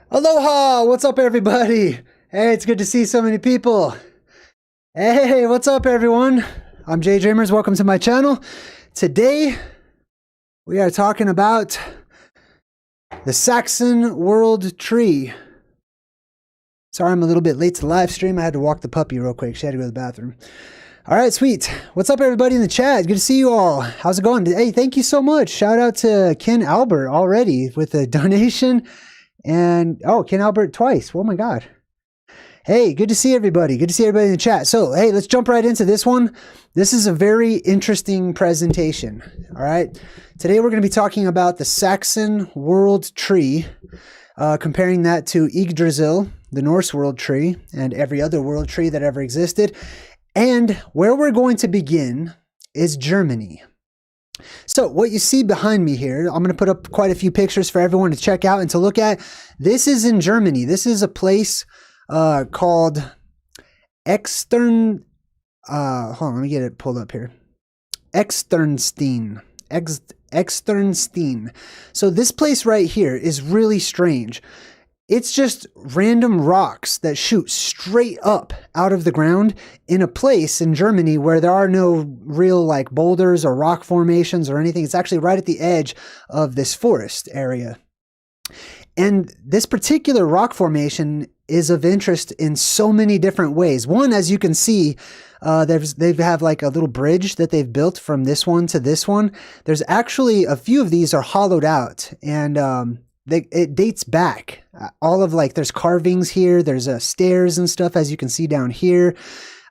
Aloha! What's up, everybody? Hey, it's good to see so many people. Hey, what's up, everyone? I'm JayDreamerZ. Welcome to my channel. Today, we are talking about the Saxon World Tree. Sorry, I'm a little bit late to the live stream. I had to walk the puppy real quick. She had to go to the bathroom. All right, sweet. What's up, everybody in the chat? Good to see you all. How's it going? Hey, thank you so much. Shout out to Ken Albert already with a donation. And, oh, Ken Albert twice. Oh, my God. Hey, good to see everybody. Good to see everybody in the chat. So, hey, let's jump right into this one. This is a very interesting presentation. All right. Today, we're going to be talking about the Saxon World Tree, comparing that to Yggdrasil, the Norse world tree, and every other world tree that ever existed. And where we're going to begin is Germany. So what you see behind me here, I'm going to put up quite a few pictures for everyone to check out and to look at. This is in Germany. This is a place called Externsteine. Hold on, let me get it pulled up here. Externsteine. Externsteine. So this place right here is really strange. It's just random rocks that shoot straight up out of the ground in a place in Germany where there are no real like boulders or rock formations or anything. It's actually right at the edge of this forest area. And this particular rock formation is of interest in so many different ways. One, as you can see, they have like a little bridge that they've built from this one to this one. There's actually a few of these are hollowed out, and it dates back. All of like, there's carvings here, there's stairs and stuff, as you can see down here.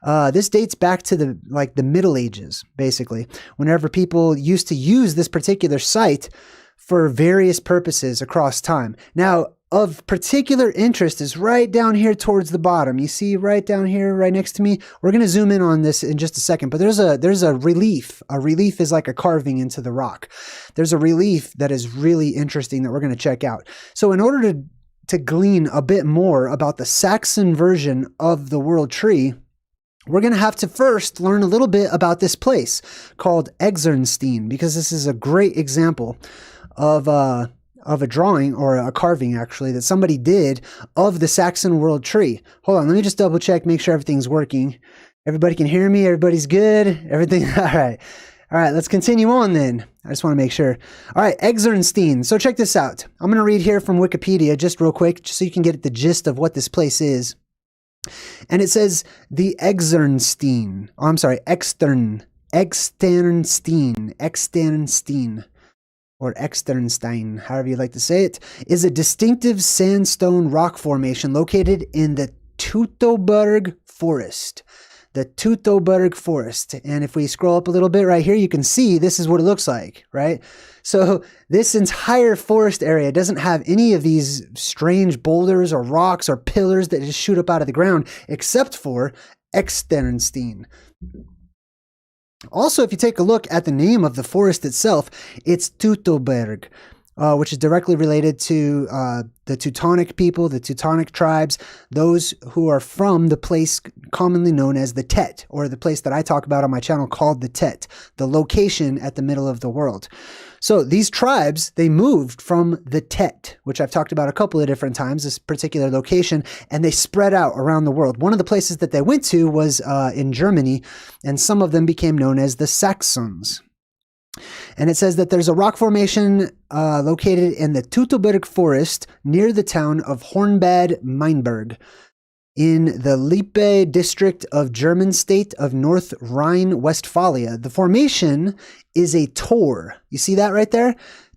This dates back to the Middle Ages, basically, whenever people used to use this particular site for various purposes across time. Now, of particular interest is right down here towards the bottom. You see right down here, right next to me. We're going to zoom in on this in just a second, but there's a relief. A relief is like a carving into the rock. There's a relief that is really interesting that we're going to check out. So in order to glean a bit more about the Saxon version of the world tree, we're going to have to first learn a little bit about this place called Externsteine, because this is a great example of a drawing, or a carving actually, that somebody did of the Saxon world tree. Hold on, let me just double check, make sure everything's working. Everybody can hear me? Everybody's good? Everything? All right. All right, let's continue on then. I just want to make sure. All right, Externsteine. So check this out. I'm going to read here from Wikipedia just real quick, just so you can get the gist of what this place is. And it says the Externsteine. Oh, I'm sorry, Externsteine. Or Externsteine, however you like to say it, is a distinctive sandstone rock formation located in the Teutoburg Forest. The Teutoburg Forest. And if we scroll up a little bit right here, you can see this is what it looks like, right? So this entire forest area doesn't have any of these strange boulders or rocks or pillars that just shoot up out of the ground, except for Externsteine. Also, if you take a look at the name of the forest itself, it's Teutoburg, which is directly related to the Teutonic people, the Teutonic tribes, those who are from the place commonly known as the Tet, or the place that I talk about on my channel called the Tet, the location at the middle of the world. So these tribes, they moved from the Tet, which I've talked about a couple of different times, this particular location, and they spread out around the world. One of the places that they went to was in Germany, and some of them became known as the Saxons. And it says that there's a rock formation located in the Teutoburg Forest near the town of Hornbad Meinberg in the Lippe district of German state of North Rhine-Westphalia. The formation is a tor. You see that right there?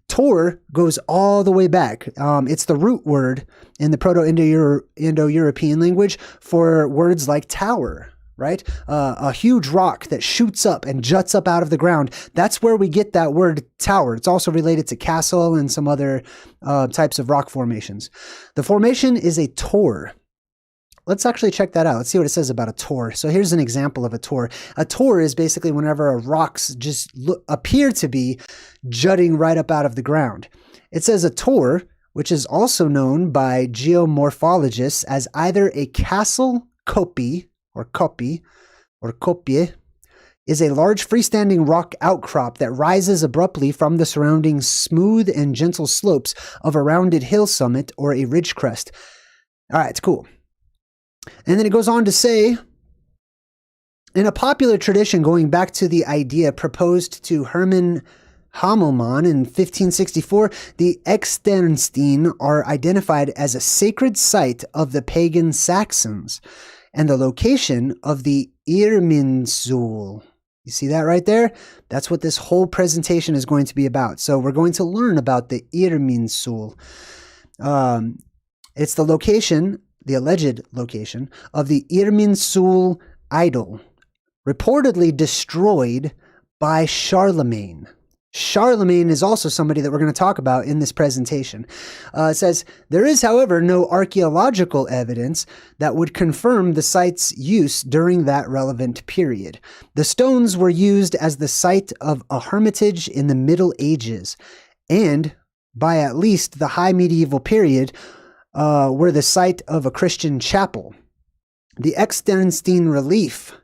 Tor goes all the way back. It's the root word in the Proto-Indo-European language for words like tower. Right? A huge rock that shoots up and juts up out of the ground. That's where we get that word tower. It's also related to castle and some other types of rock formations. The formation is a tor. Let's actually check that out. Let's see what it says about a tor. So here's an example of a tor. A tor is basically whenever rocks just appear to be jutting right up out of the ground. It says a tor, which is also known by geomorphologists as either a castle kopie, or kopie, is a large freestanding rock outcrop that rises abruptly from the surrounding smooth and gentle slopes of a rounded hill summit or a ridge crest. All right, it's cool. And then it goes on to say, in a popular tradition going back to the idea proposed to Hermann Hamelmann in 1564, the Externsteine are identified as a sacred site of the pagan Saxons and the location of the IRMINSUL. You see that right there? That's what this whole presentation is going to be about. So we're going to learn about the IRMINSUL. It's the location, the alleged location, of the IRMINSUL idol, reportedly destroyed by Charlemagne. Charlemagne is also somebody that we're going to talk about in this presentation. It says, there is, however, no archaeological evidence that would confirm the site's use during that relevant period. The stones were used as the site of a hermitage in the Middle Ages, and by at least the high medieval period, were the site of a Christian chapel. The Externsteine relief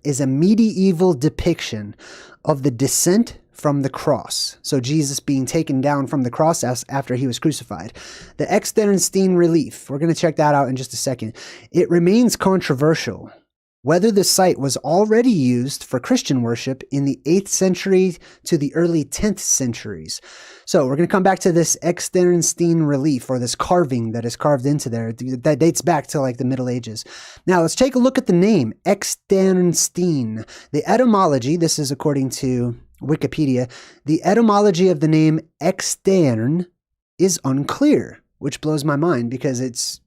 is a medieval depiction of the descent from the cross. So Jesus being taken down from the cross after he was crucified. The Externsteine relief, we're going to check that out in just a second. It remains controversial whether the site was already used for Christian worship in the 8th century to the early 10th centuries. So we're going to come back to this Externsteine relief, or this carving that is carved into there that dates back to like the Middle Ages. Now let's take a look at the name Externsteine. The etymology, this is according to Wikipedia, the etymology of the name extern is unclear, which blows my mind because it's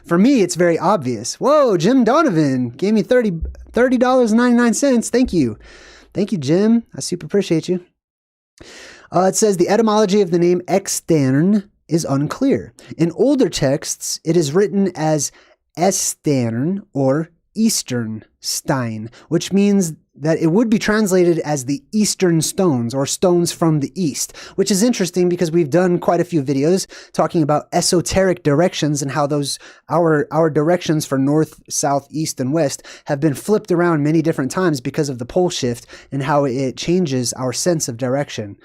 for me, it's very obvious. Whoa, Jim Donovan gave me $30.99. Thank you. Thank you, Jim. I super appreciate you. It says the etymology of the name extern is unclear. In older texts, it is written as Estern or Easternsteine, which means that it would be translated as the Eastern stones, or stones from the East, which is interesting because we've done quite a few videos talking about esoteric directions and how those our directions for north, south, east, and west have been flipped around many different times because of the pole shift and how it changes our sense of direction.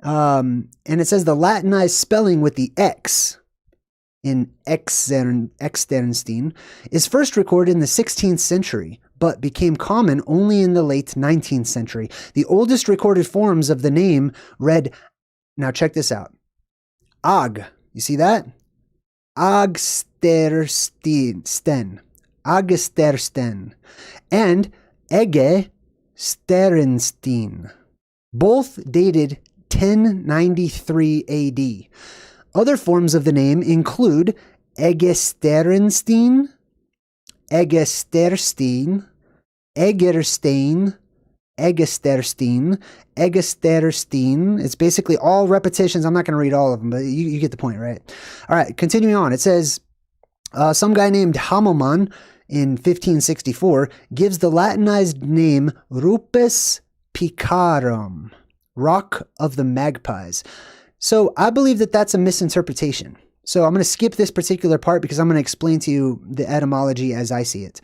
And it says the Latinized spelling with the X in Externsteine is first recorded in the 16th century, but became common only in the late 19th century. The oldest recorded forms of the name read, now check this out, Ag, you see that? Agstersten, and Ege Sterenstein, both dated 1093 AD. Other forms of the name include Egesterenstein, Egesterstein, Egerstein, Egesterstein. It's basically all repetitions. I'm not going to read all of them, but you get the point, right? All right, continuing on. It says, some guy named Hamelmann in 1564 gives the Latinized name Rupes Picarum, Rock of the Magpies. So I believe that that's a misinterpretation. So I'm going to skip this particular part because I'm going to explain to you the etymology as I see it.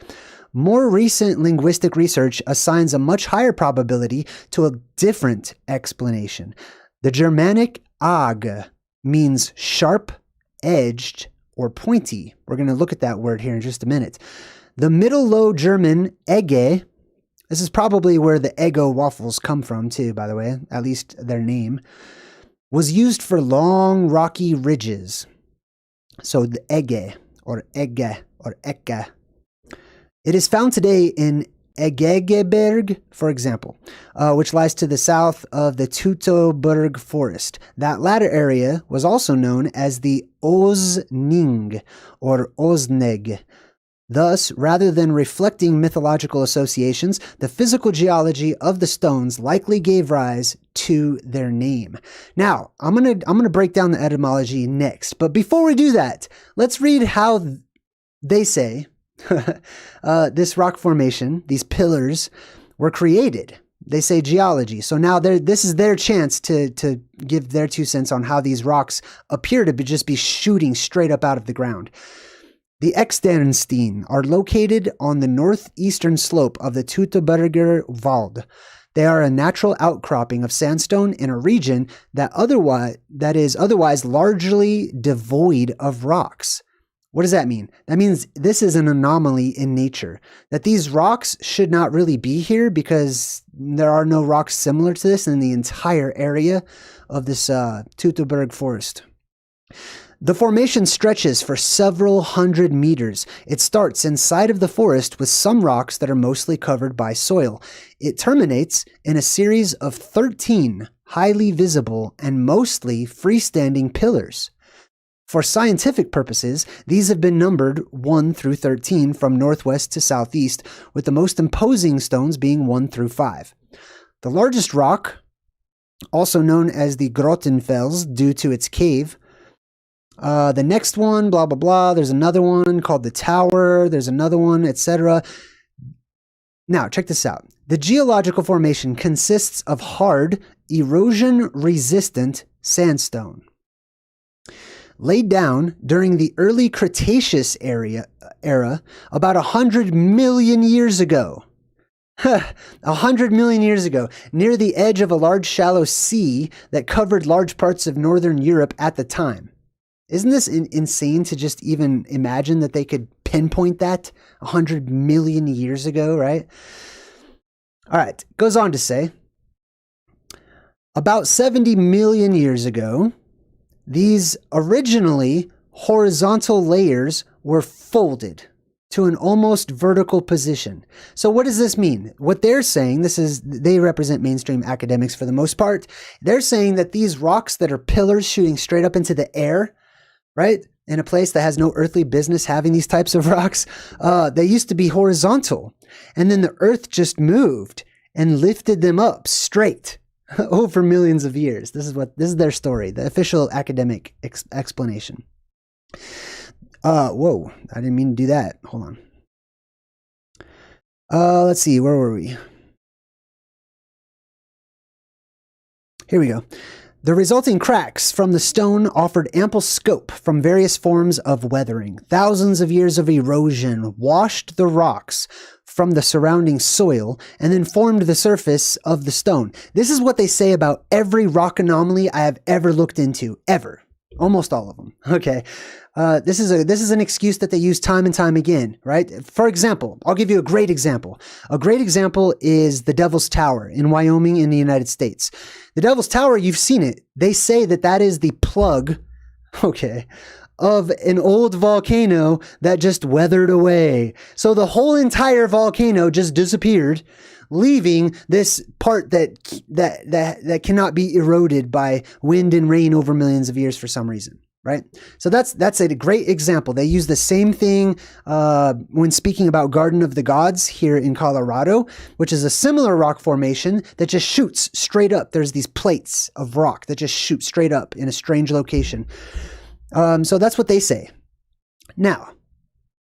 More recent linguistic research assigns a much higher probability to a different explanation. The Germanic ag means sharp, edged, or pointy. We're going to look at that word here in just a minute. The Middle Low German ege, this is probably where the Eggo waffles come from too, by the way, at least their name, was used for long, rocky ridges. So the Ege, or Ege, or Eke. It is found today in Egegeberg, for example, which lies to the south of the Teutoburg forest. That latter area was also known as the Osning, or Osneg. Thus, rather than reflecting mythological associations, the physical geology of the stones likely gave rise to their name. Now, I'm gonna break down the etymology next, but before we do that, let's read how they say this rock formation, these pillars, were created. They say geology. So now this is their chance to give their 2 cents on how these rocks appear to just be shooting straight up out of the ground. The Externsteine are located on the northeastern slope of the Teutoburger Wald. They are a natural outcropping of sandstone in a region that is otherwise largely devoid of rocks. What does that mean? That means this is an anomaly in nature, that these rocks should not really be here because there are no rocks similar to this in the entire area of this Teutoburg forest. The formation stretches for several hundred meters. It starts inside of the forest with some rocks that are mostly covered by soil. It terminates in a series of 13 highly visible and mostly freestanding pillars. For scientific purposes, these have been numbered 1 through 13 from northwest to southeast, with the most imposing stones being 1 through 5. The largest rock, also known as the Grottenfels due to its cave, the next one, blah, blah, blah. There's another one called the Tower. There's another one, etc. Now, check this out. The geological formation consists of hard, erosion-resistant sandstone. Laid down during the early Cretaceous era about 100 million years ago. 100 million years ago, near the edge of a large shallow sea that covered large parts of northern Europe at the time. Isn't this insane to just even imagine that they could pinpoint that 100 million years ago, right? All right, goes on to say, about 70 million years ago, these originally horizontal layers were folded to an almost vertical position. So what does this mean? What they're saying, they represent mainstream academics for the most part. They're saying that these rocks that are pillars shooting straight up into the air, right? In a place that has no earthly business having these types of rocks, they used to be horizontal. And then the earth just moved and lifted them up straight over millions of years. This is their story, the official academic explanation. Whoa, I didn't mean to do that. Hold on. Let's see, where were we? Here we go. The resulting cracks from the stone offered ample scope from various forms of weathering. Thousands of years of erosion washed the rocks from the surrounding soil and then formed the surface of the stone. This is what they say about every rock anomaly I have ever looked into, ever. Almost all of them. Okay. This is an excuse that they use time and time again, right? For example, I'll give you a great example. A great example is the Devil's Tower in Wyoming in the United States. The Devil's Tower, you've seen it. They say that is the plug, okay, of an old volcano that just weathered away. So the whole entire volcano just disappeared, leaving this part that cannot be eroded by wind and rain over millions of years for some reason. Right? So that's a great example. They use the same thing when speaking about Garden of the Gods here in Colorado, which is a similar rock formation that just shoots straight up. There's these plates of rock that just shoot straight up in a strange location. So that's what they say. Now,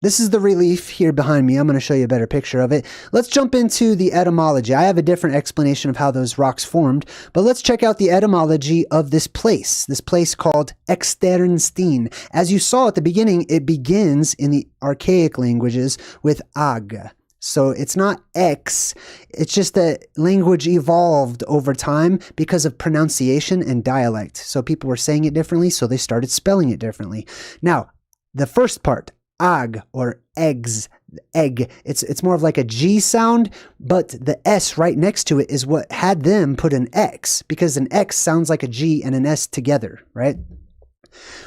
this is the relief here behind me. I'm going to show you a better picture of it. Let's jump into the etymology. I have a different explanation of how those rocks formed, but let's check out the etymology of this place called Externsteine. As you saw at the beginning, it begins in the archaic languages with ag. So it's not X, it's just that language evolved over time because of pronunciation and dialect. So people were saying it differently, so they started spelling it differently. Now, the first part, ag or eggs, egg. It's more of like a G sound, but the S right next to it is what had them put an X, because an X sounds like a G and an S together, right?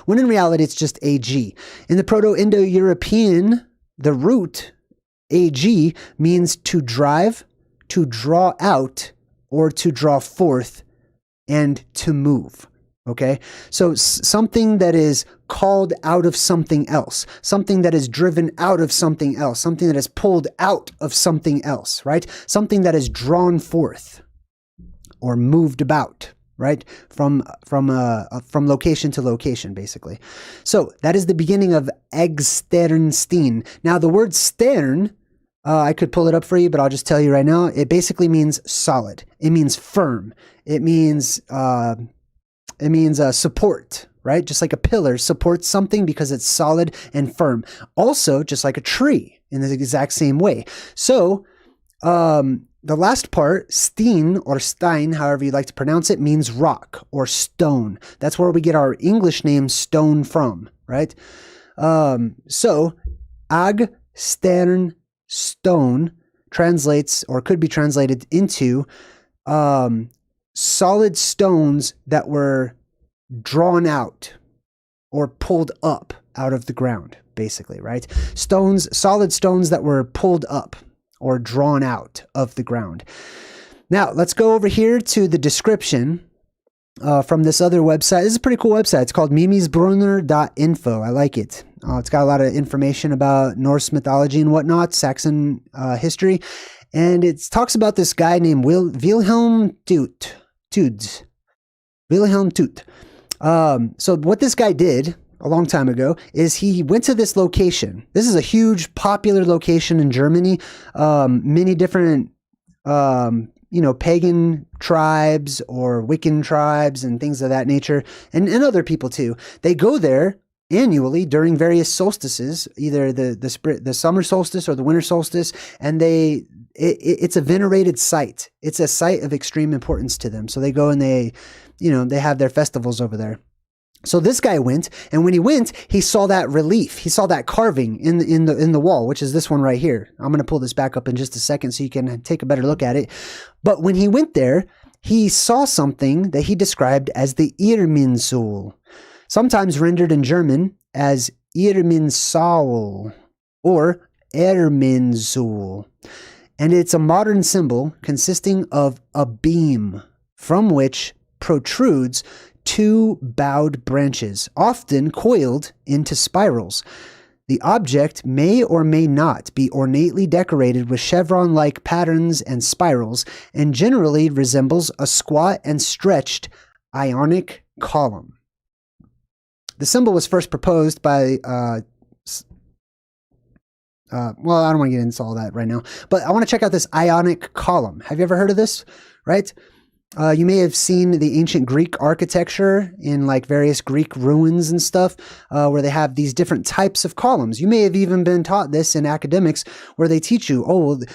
When in reality, it's just AG. In the Proto-Indo-European, the root AG means to drive, to draw out, or to draw forth, and to move. Okay, so something that is called out of something else, something that is driven out of something else, something that is pulled out of something else, right? Something that is drawn forth or moved about, right? From location to location, basically. So that is the beginning of Externsteine. Now the word stern, I could pull it up for you, but I'll just tell you right now. It basically means solid. It means firm. It means support right? Just like a pillar supports something because it's solid and firm. Also, just like a tree in the exact same way. So, the last part, stein or stein, however you like to pronounce it, means rock or stone. That's where we get our English name stone from, right? So, Externsteine translates, or could be translated into, solid stones that were drawn out or pulled up out of the ground, basically, right? Solid stones that were pulled up or drawn out of the ground. Now, let's go over here to the description from this other website. This is a pretty cool website. It's called mimisbrunner.info. I like it. It's got a lot of information about Norse mythology and whatnot, Saxon history. And it talks about this guy named Wilhelm Tude. Wilhelm Tude. So what this guy did a long time ago is he went to this location. This is a huge, popular location in Germany. Many different, pagan tribes or Wiccan tribes and things of that nature, and other people too. They go there annually during various solstices, either the summer solstice or the winter solstice, and it's a venerated site. It's a site of extreme importance to them. So they go and they have their festivals over there. So this guy went, and when he went, he saw that relief. He saw that carving in the wall, which is this one right here. I'm going to pull this back up in just a second so you can take a better look at it. But when he went there, he saw something that he described as the IRMINSUL, sometimes rendered in German as IRMINSUL or IRMINSUL. And it's a modern symbol consisting of a beam from which protrudes two bowed branches, often coiled into spirals. The object may or may not be ornately decorated with chevron-like patterns and spirals, and generally resembles a squat and stretched ionic column. The symbol was first proposed by I don't want to get into all that right now, but I want to check out this ionic column. Have you ever heard of this? Right? You may have seen the ancient Greek architecture in like various Greek ruins and stuff, where they have these different types of columns. You may have even been taught this in academics where they teach you,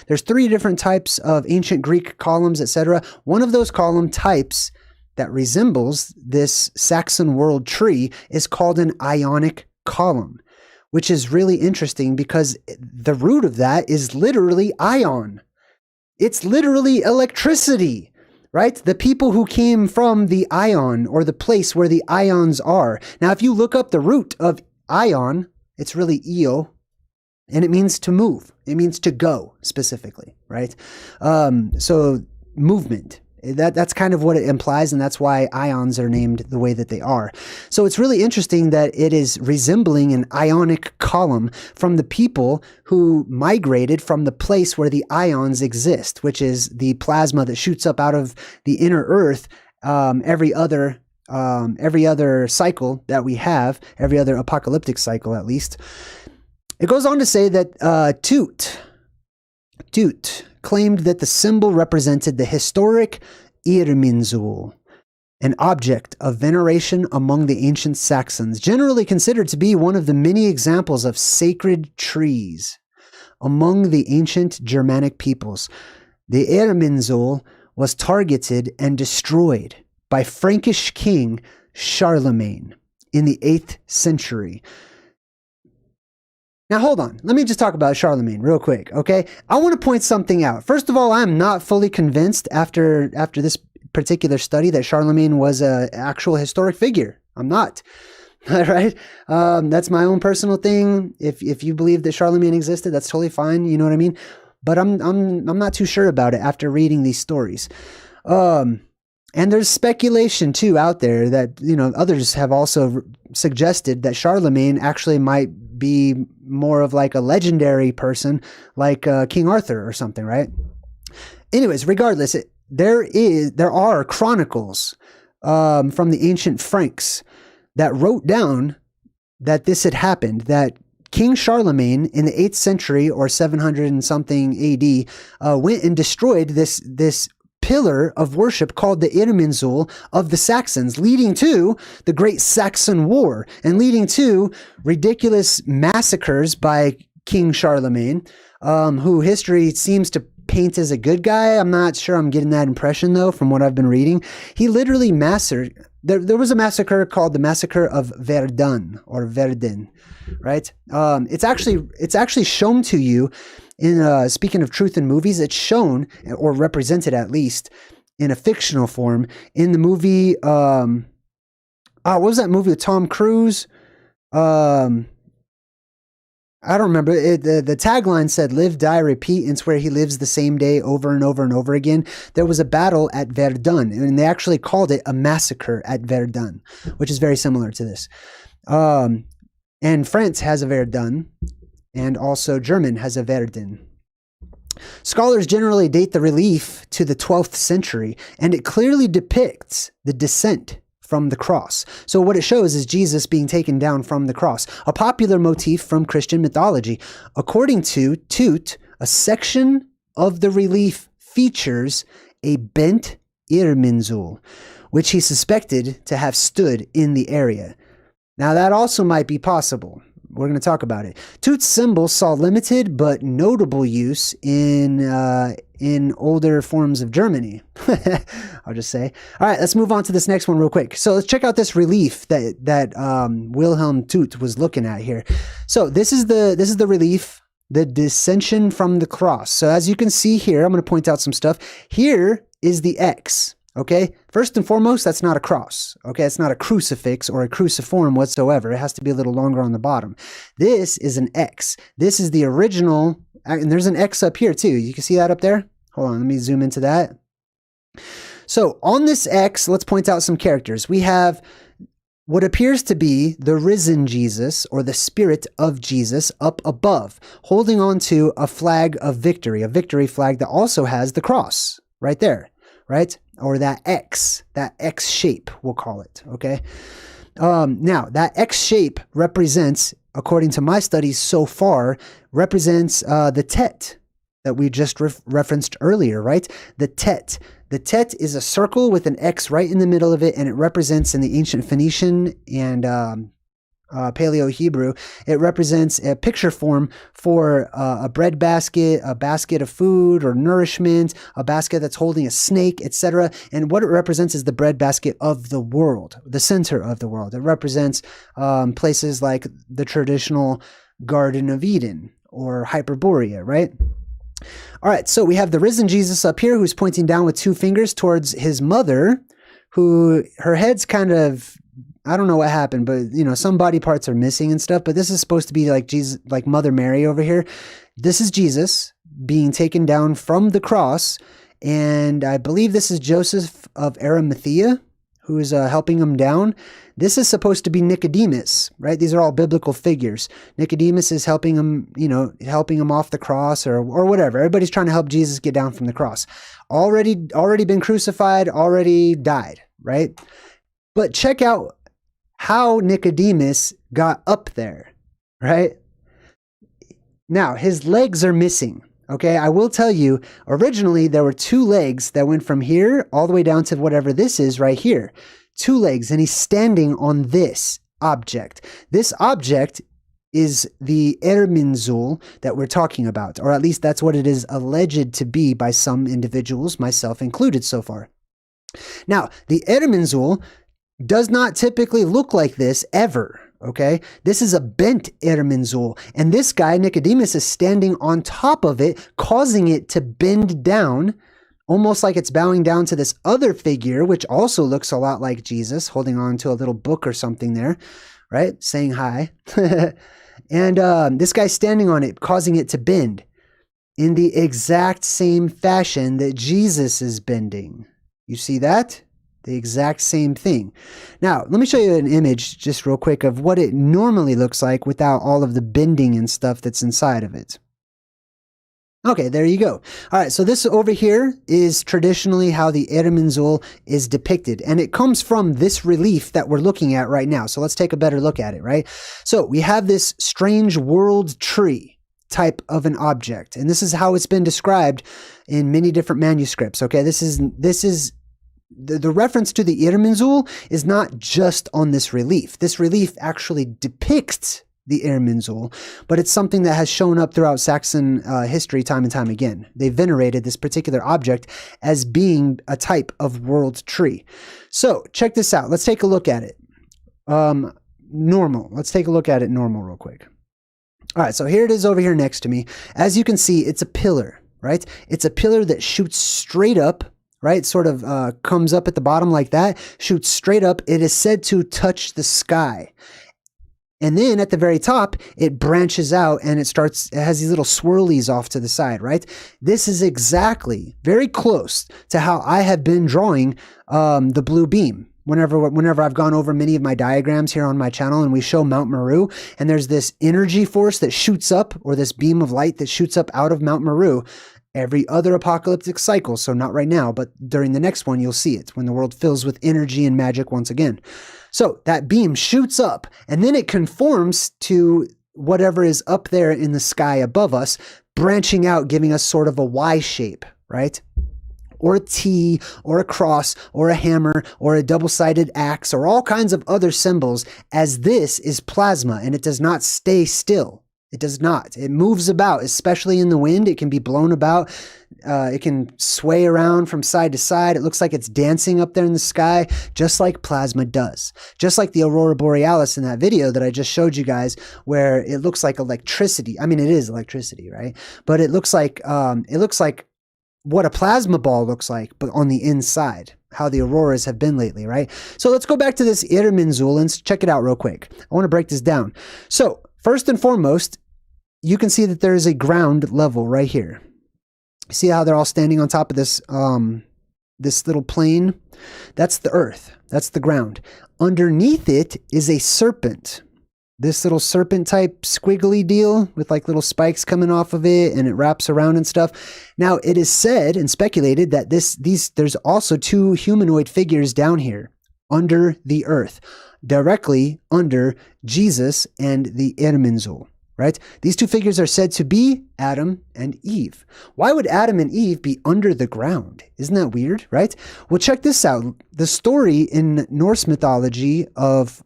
there's 3 different types of ancient Greek columns, etc. One of those column types that resembles this Saxon world tree is called an ionic column, which is really interesting because the root of that is literally ion. It's literally electricity. Right? The people who came from the ion, or the place where the ions are. Now, if you look up the root of ion, it's really eo, and it means to move. It means to go, specifically, right? So movement. That's kind of what it implies, and that's why ions are named the way that they are. So it's really interesting that it is resembling an ionic column from the people who migrated from the place where the ions exist, which is the plasma that shoots up out of the inner earth every other cycle that we have, every other apocalyptic cycle at least. It goes on to say that Tude claimed that the symbol represented the historic IRMINSUL, an object of veneration among the ancient Saxons, generally considered to be one of the many examples of sacred trees among the ancient Germanic peoples. The IRMINSUL was targeted and destroyed by Frankish king Charlemagne in the 8th century. Now, hold on. Let me just talk about Charlemagne real quick, okay? I want to point something out. First of all, I'm not fully convinced after this particular study that Charlemagne was an actual historic figure. I'm not. All right? That's my own personal thing. If you believe that Charlemagne existed, that's totally fine. You know what I mean? But I'm not too sure about it after reading these stories. And there's speculation too out there that, others have also suggested that Charlemagne actually might be more of like a legendary person, like King Arthur or something, right? Anyways, regardless, there are chronicles from the ancient Franks that wrote down that this had happened, that King Charlemagne in the 8th century or 700 and something AD went and destroyed this pillar of worship called the IRMINSUL of the Saxons, leading to the Great Saxon War and leading to ridiculous massacres by King Charlemagne, who history seems to paint as a good guy. I'm not sure I'm getting that impression, though, from what I've been reading. He literally massacred. There was a massacre called the Massacre of Verdun, or Verdun, right? It's actually shown to you in, speaking of truth in movies, it's shown, or represented at least, in a fictional form in the movie, what was that movie with Tom Cruise? I don't remember. The tagline said, "Live, die, repeat," and it's where he lives the same day over and over and over again. There was a battle at Verdun, and they actually called it a massacre at Verdun, which is very similar to this. And France has a Verdun, and also German has a Verdun. Scholars generally date the relief to the 12th century, and it clearly depicts the descent from the cross. So what it shows is Jesus being taken down from the cross, a popular motif from Christian mythology. According to Toot, a section of the relief features a bent IRMINSUL, which he suspected to have stood in the area. Now that also might be possible. We're going to talk about it. Toot's symbol saw limited but notable use in older forms of Germany. I'll just say. All right, let's move on to this next one real quick. So let's check out this relief that Wilhelm Toot was looking at here. So this is the relief, the descension from the cross. So as you can see here, I'm going to point out some stuff. Here is the X. Okay, first and foremost, that's not a cross. Okay, it's not a crucifix or a cruciform whatsoever. It has to be a little longer on the bottom. This is an X. This is the original, and there's an X up here too. You can see that up there? Hold on, let me zoom into that. So on this X, let's point out some characters. We have what appears to be the risen Jesus, or the spirit of Jesus, up above, holding on to a flag of victory, a victory flag that also has the cross right there, right? Or that X shape, we'll call it, okay? Now, that X shape represents, according to my studies so far, represents the Tet that we just referenced earlier, right? The Tet. The Tet is a circle with an X right in the middle of it, and it represents, in the ancient Phoenician and Paleo-Hebrew, it represents a picture form for a bread basket, a basket of food or nourishment, a basket that's holding a snake, etc. And what it represents is the bread basket of the world, the center of the world. It represents places like the traditional Garden of Eden or Hyperborea, right? All right, so we have the risen Jesus up here who's pointing down with two fingers towards his mother, who her head's kind of, I don't know what happened, but you know, some body parts are missing and stuff, but this is supposed to be like Jesus, like Mother Mary over here. This is Jesus being taken down from the cross, and I believe this is Joseph of Arimathea who is helping him down. This is supposed to be Nicodemus, right? These are all biblical figures. Nicodemus is helping him, you know, helping him off the cross or whatever. Everybody's trying to help Jesus get down from the cross. Already been crucified, already died, right? But check out how Nicodemus got up there, right? Now, his legs are missing, okay? I will tell you, originally there were two legs that went from here all the way down to whatever this is right here. Two legs, and he's standing on this object. This object is the IRMINSUL that we're talking about, or at least that's what it is alleged to be by some individuals, myself included so far. Now, the IRMINSUL does not typically look like this ever, okay? This is a bent IRMINSUL, and this guy, Nicodemus, is standing on top of it, causing it to bend down, almost like it's bowing down to this other figure, which also looks a lot like Jesus, holding on to a little book or something there, right? Saying hi. And this guy's standing on it, causing it to bend in the exact same fashion that Jesus is bending. You see that? The exact same thing. Now, let me show you an image just real quick of what it normally looks like without all of the bending and stuff that's inside of it. Okay, there you go. All right, so this over here is traditionally how the IRMINSUL is depicted, and it comes from this relief that we're looking at right now. So let's take a better look at it, right? So we have this strange world tree, type of an object. And this is how it's been described in many different manuscripts. Okay, this is the reference to the IRMINSUL is not just on this relief. This relief actually depicts the IRMINSUL, but it's something that has shown up throughout Saxon history time and time again. They venerated this particular object as being a type of world tree. So check this out. Let's take a look at it. Normal. Let's take a look at it normal real quick. All right, so here it is over here next to me. As you can see, it's a pillar, right? It's a pillar that shoots straight up, right? Sort of comes up at the bottom like that, shoots straight up. It is said to touch the sky. And then at the very top, it branches out and it has these little swirlies off to the side, right? This is exactly very close to how I have been drawing the blue beam. Whenever I've gone over many of my diagrams here on my channel and we show Mount Meru, and there's this energy force that shoots up, or this beam of light that shoots up out of Mount Meru, every other apocalyptic cycle, so not right now, but during the next one, you'll see it when the world fills with energy and magic once again. So that beam shoots up and then it conforms to whatever is up there in the sky above us, branching out, giving us sort of a Y shape, right? Or a T, or a cross, or a hammer, or a double-sided axe, or all kinds of other symbols, as this is plasma, and it does not stay still. It does not. It moves about, especially in the wind. It can be blown about. It can sway around from side to side. It looks like it's dancing up there in the sky, just like plasma does. Just like the aurora borealis in that video that I just showed you guys, where it looks like electricity. I mean, it is electricity, right? But it looks like what a plasma ball looks like, but on the inside, how the auroras have been lately, right? So let's go back to this IRMINSUL and check it out real quick. I want to break this down. So first and foremost, you can see that there is a ground level right here. See how they're all standing on top of this, this little plane? That's the earth. That's the ground. Underneath it is a serpent. This little serpent type squiggly deal with like little spikes coming off of it, and it wraps around and stuff. Now it is said and speculated that there's also two humanoid figures down here under the earth, directly under Jesus and the IRMINSUL, right? These two figures are said to be Adam and Eve. Why would Adam and Eve be under the ground? Isn't that weird, right? Well, check this out. The story in Norse mythology of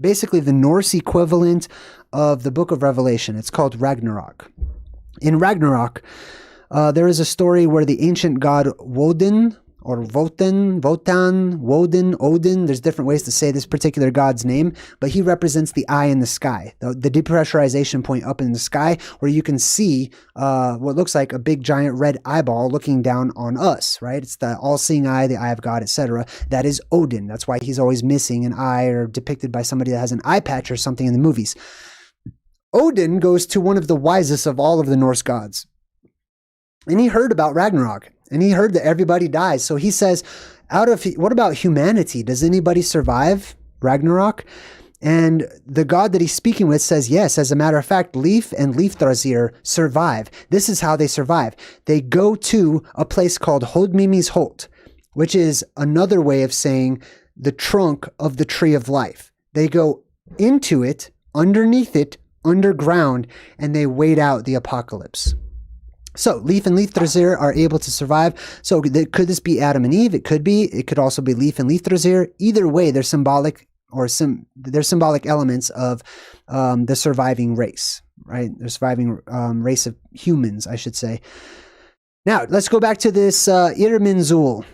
basically the Norse equivalent of the book of Revelation. It's called Ragnarok. In Ragnarok, there is a story where the ancient god Woden, or Wotan, Woden, Odin, there's different ways to say this particular god's name, but he represents the eye in the sky, the depressurization point up in the sky, where you can see what looks like a big giant red eyeball looking down on us, right? It's the all-seeing eye, the eye of God, etc. That is Odin. That's why he's always missing an eye, or depicted by somebody that has an eye patch or something in the movies. Odin goes to one of the wisest of all of the Norse gods, and he heard about Ragnarok. And he heard that everybody dies. So he says, what about humanity? Does anybody survive Ragnarok? And the god that he's speaking with says, yes, as a matter of fact, Leif and Leifthrazir survive. This is how they survive. They go to a place called Holdmimi's Holt, which is another way of saying the trunk of the tree of life. They go into it, underneath it, underground, and they wait out the apocalypse. So Leif and Leifthrazir are able to survive. So could this be Adam and Eve? It could be. It could also be Leif and Leifthrazir. Either way, they're symbolic, or they're symbolic elements of the surviving race, right? The surviving race of humans, I should say. Now let's go back to this IRMINSUL.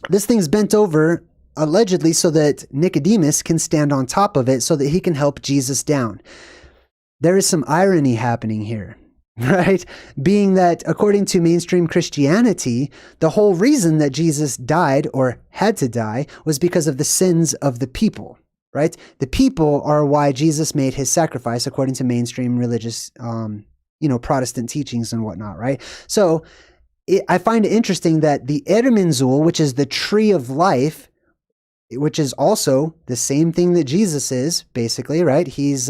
This thing's bent over, allegedly, so that Nicodemus can stand on top of it, so that he can help Jesus down. There is some irony happening here. Right? Being that according to mainstream Christianity, the whole reason that Jesus died, or had to die, was because of the sins of the people, right? The people are why Jesus made his sacrifice according to mainstream religious, Protestant teachings and whatnot, right? So I find it interesting that the IRMINSUL, which is the tree of life, which is also the same thing that Jesus is, basically, right? He's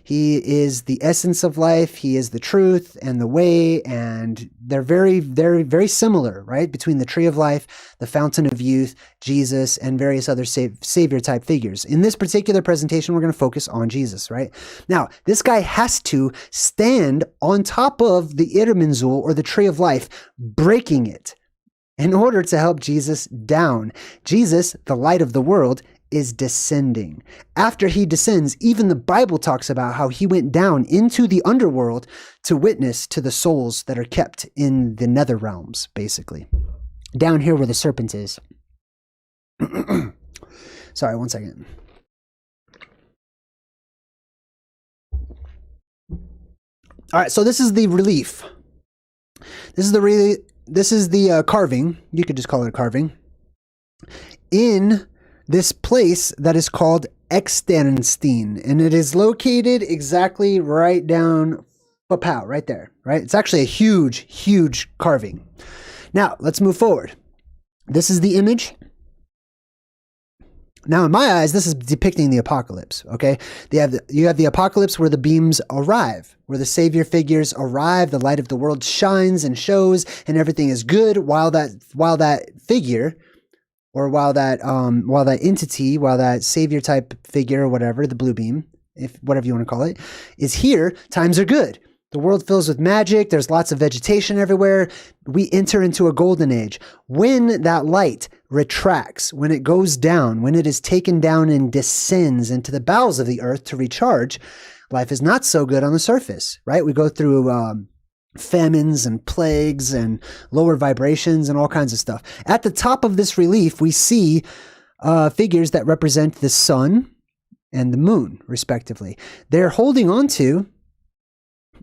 He is the essence of life. He is the truth and the way. And they're very, very, very similar, right? Between the tree of life, the fountain of youth, Jesus, and various other savior type figures. In this particular presentation, we're going to focus on Jesus, right? Now, this guy has to stand on top of the IRMINSUL, or the tree of life, breaking it in order to help Jesus down. Jesus, the light of the world, is descending. After he descends, even the Bible talks about how he went down into the underworld to witness to the souls that are kept in the nether realms, basically. Down here where the serpent is. Sorry, one second. All right, so this is the relief. This is the carving. You could just call it a carving. In this place that is called Externsteine, and it is located exactly right down, right there, right? It's actually a huge, huge carving. Now, let's move forward. This is the image. Now, in my eyes, this is depicting the apocalypse, okay? You have the apocalypse where the beams arrive, where the savior figures arrive, the light of the world shines and shows, and everything is good, while that figure, or while that entity, while that savior type figure or whatever, the blue beam, whatever you want to call it, is here, times are good. The world fills with magic. There's lots of vegetation everywhere. We enter into a golden age. When that light retracts, when it goes down, when it is taken down and descends into the bowels of the earth to recharge, life is not so good on the surface, right? We go through famines and plagues and lower vibrations and all kinds of stuff. At the top of this relief, we see figures that represent the sun and the moon, respectively. They're holding on to,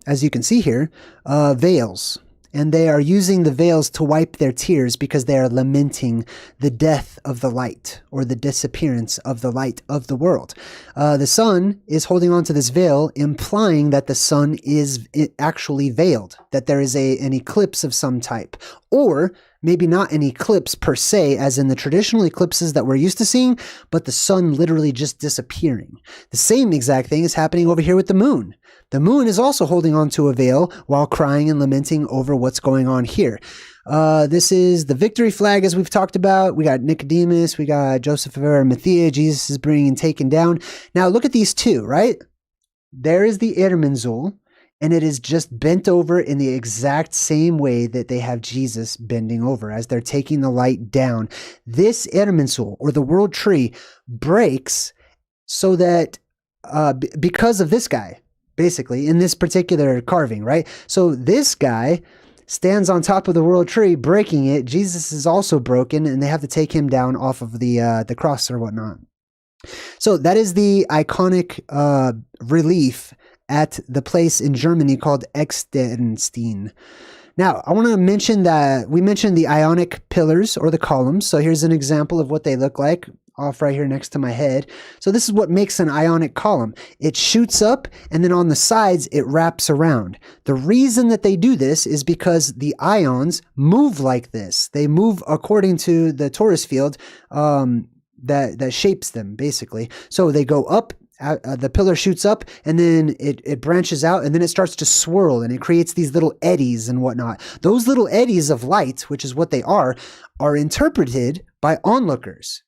as you can see here, veils. And they are using the veils to wipe their tears because they are lamenting the death of the light, or the disappearance of the light of the world. The sun is holding on to this veil, implying that the sun is actually veiled, that there is an eclipse of some type. Or maybe not an eclipse per se, as in the traditional eclipses that we're used to seeing, but the sun literally just disappearing. The same exact thing is happening over here with the moon. The moon is also holding on to a veil while crying and lamenting over what's going on here. This is the victory flag, as we've talked about. We got Nicodemus, we got Joseph of Arimathea, Jesus is being taken down. Now look at these two, right? There is the IRMINSUL, and it is just bent over in the exact same way that they have Jesus bending over as they're taking the light down. This IRMINSUL, or the world tree, breaks so that because of this guy, basically, in this particular carving, right? So this guy stands on top of the world tree, breaking it. Jesus is also broken, and they have to take him down off of the cross or whatnot. So that is the iconic relief at the place in Germany called Externsteine. Now, I want to mention that we mentioned the ionic pillars, or the columns. So here's an example of what they look like, off right here next to my head. So this is what makes an ionic column. It shoots up, and then on the sides, it wraps around. The reason that they do this is because the ions move like this. They move according to the torus field that shapes them, basically. So they go up, the pillar shoots up, and then it branches out, and then it starts to swirl, and it creates these little eddies and whatnot. Those little eddies of light, which is what they are interpreted by onlookers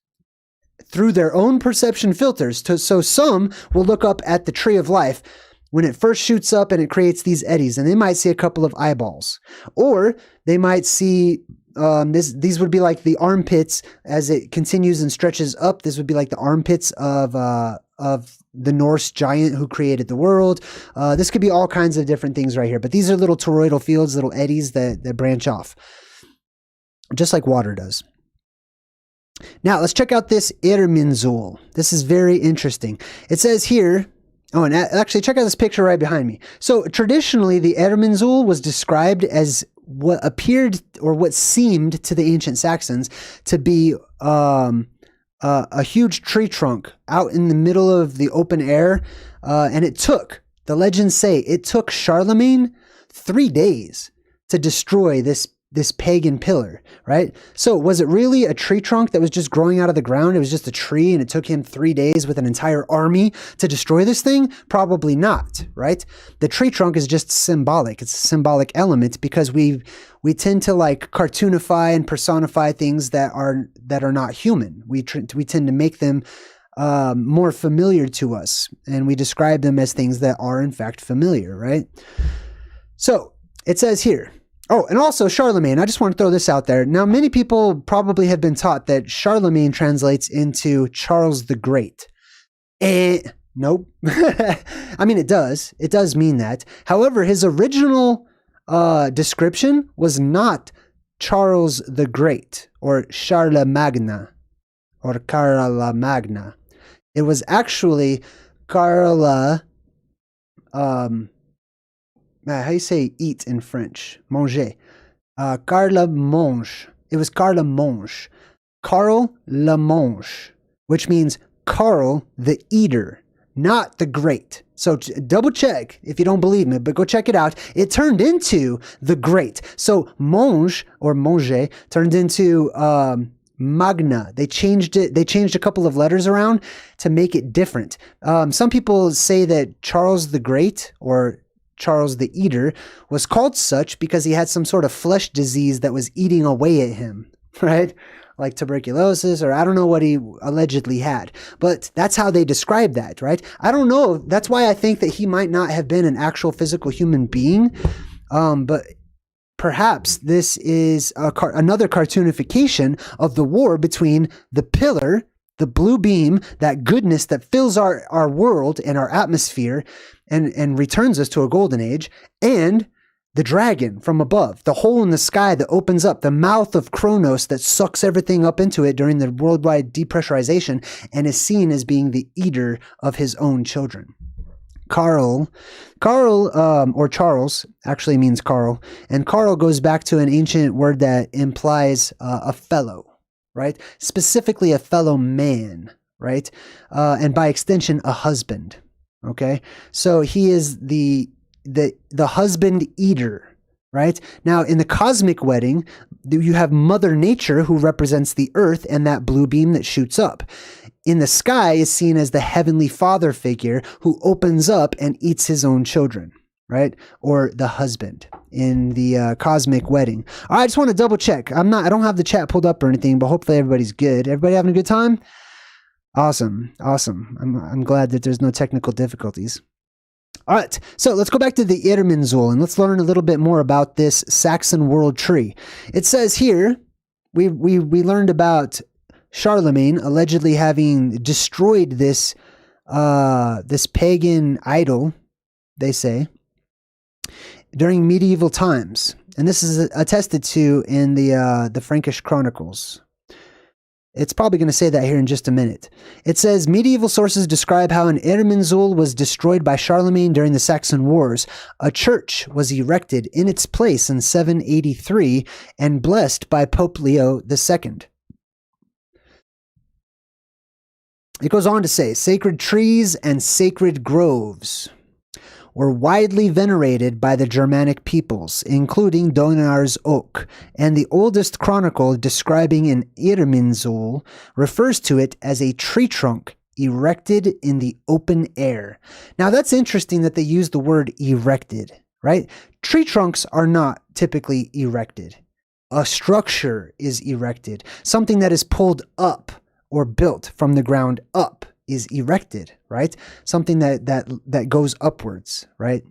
through their own perception filters. So some will look up at the tree of life when it first shoots up and it creates these eddies, and they might see a couple of eyeballs. Or they might see, these would be like the armpits as it continues and stretches up. This would be like the armpits of the Norse giant who created the world. This could be all kinds of different things right here, but these are little toroidal fields, little eddies that branch off, just like water does. Now, let's check out this IRMINSUL. This is very interesting. It says here, oh, and actually check out this picture right behind me. So traditionally, the IRMINSUL was described as what appeared, or what seemed to the ancient Saxons to be a huge tree trunk out in the middle of the open air. And the legends say, it took Charlemagne 3 days to destroy this this pagan pillar, right? So was it really a tree trunk that was just growing out of the ground? It was just a tree and it took him 3 days with an entire army to destroy this thing? Probably not, right? The tree trunk is just symbolic. It's a symbolic element because we tend to like cartoonify and personify things that are not human. We tend to make them more familiar to us, and we describe them as things that are in fact familiar, right? So it says here, oh, and also Charlemagne, I just want to throw this out there. Now, many people probably have been taught that Charlemagne translates into Charles the Great. Nope. I mean, it does. It does mean that. However, his original description was not Charles the Great or Charlemagne or Carla. It was actually Carla, how do you say eat in French? Manger. Carla Monge. It was Carla Monge. Carl le Monge, which means Carl the Eater, not the Great. So double check if you don't believe me, but go check it out. It turned into the Great. So Monge or Manger turned into Magna. They changed it. They changed a couple of letters around to make it different. Some people say that Charles the Great or Charles the Eater was called such because he had some sort of flesh disease that was eating away at him, right? Like tuberculosis, or I don't know what he allegedly had, but that's how they describe that, right? I don't know. That's why I think that he might not have been an actual physical human being, but perhaps this is another cartoonification of the war between the pillar, the blue beam, that goodness that fills our world and our atmosphere and returns us to a golden age, and the dragon from above, the hole in the sky that opens up, the mouth of Kronos that sucks everything up into it during the worldwide depressurization and is seen as being the eater of his own children. Carl, or Charles, actually means Carl, and Carl goes back to an ancient word that implies a fellow, right? Specifically a fellow man, right? And by extension, a husband, okay? So he is the husband eater, right? Now, in the cosmic wedding, you have Mother Nature, who represents the earth and that blue beam that shoots up. In the sky is seen as the heavenly father figure who opens up and eats his own children, right? Or the husband in the cosmic wedding. All right, I just want to double check. I don't have the chat pulled up or anything, but hopefully everybody's good. Everybody having a good time? Awesome. I'm glad that there's no technical difficulties. All right, so let's go back to the IRMINSUL and let's learn a little bit more about this Saxon world tree. It says here, we learned about Charlemagne allegedly having destroyed this pagan idol, they say, during medieval times, and this is attested to in the Frankish Chronicles. It's probably going to say that here in just a minute. It says, medieval sources describe how an IRMINSUL was destroyed by Charlemagne during the Saxon Wars. A church was erected in its place in 783 and blessed by Pope Leo II. It goes on to say, sacred trees and sacred groves were widely venerated by the Germanic peoples, including Donar's oak, and the oldest chronicle describing an IRMINSUL refers to it as a tree trunk erected in the open air. Now that's interesting that they use the word erected, right? Tree trunks are not typically erected. A structure is erected. Something that is pulled up or built from the ground up is erected, right? Something that goes upwards, right?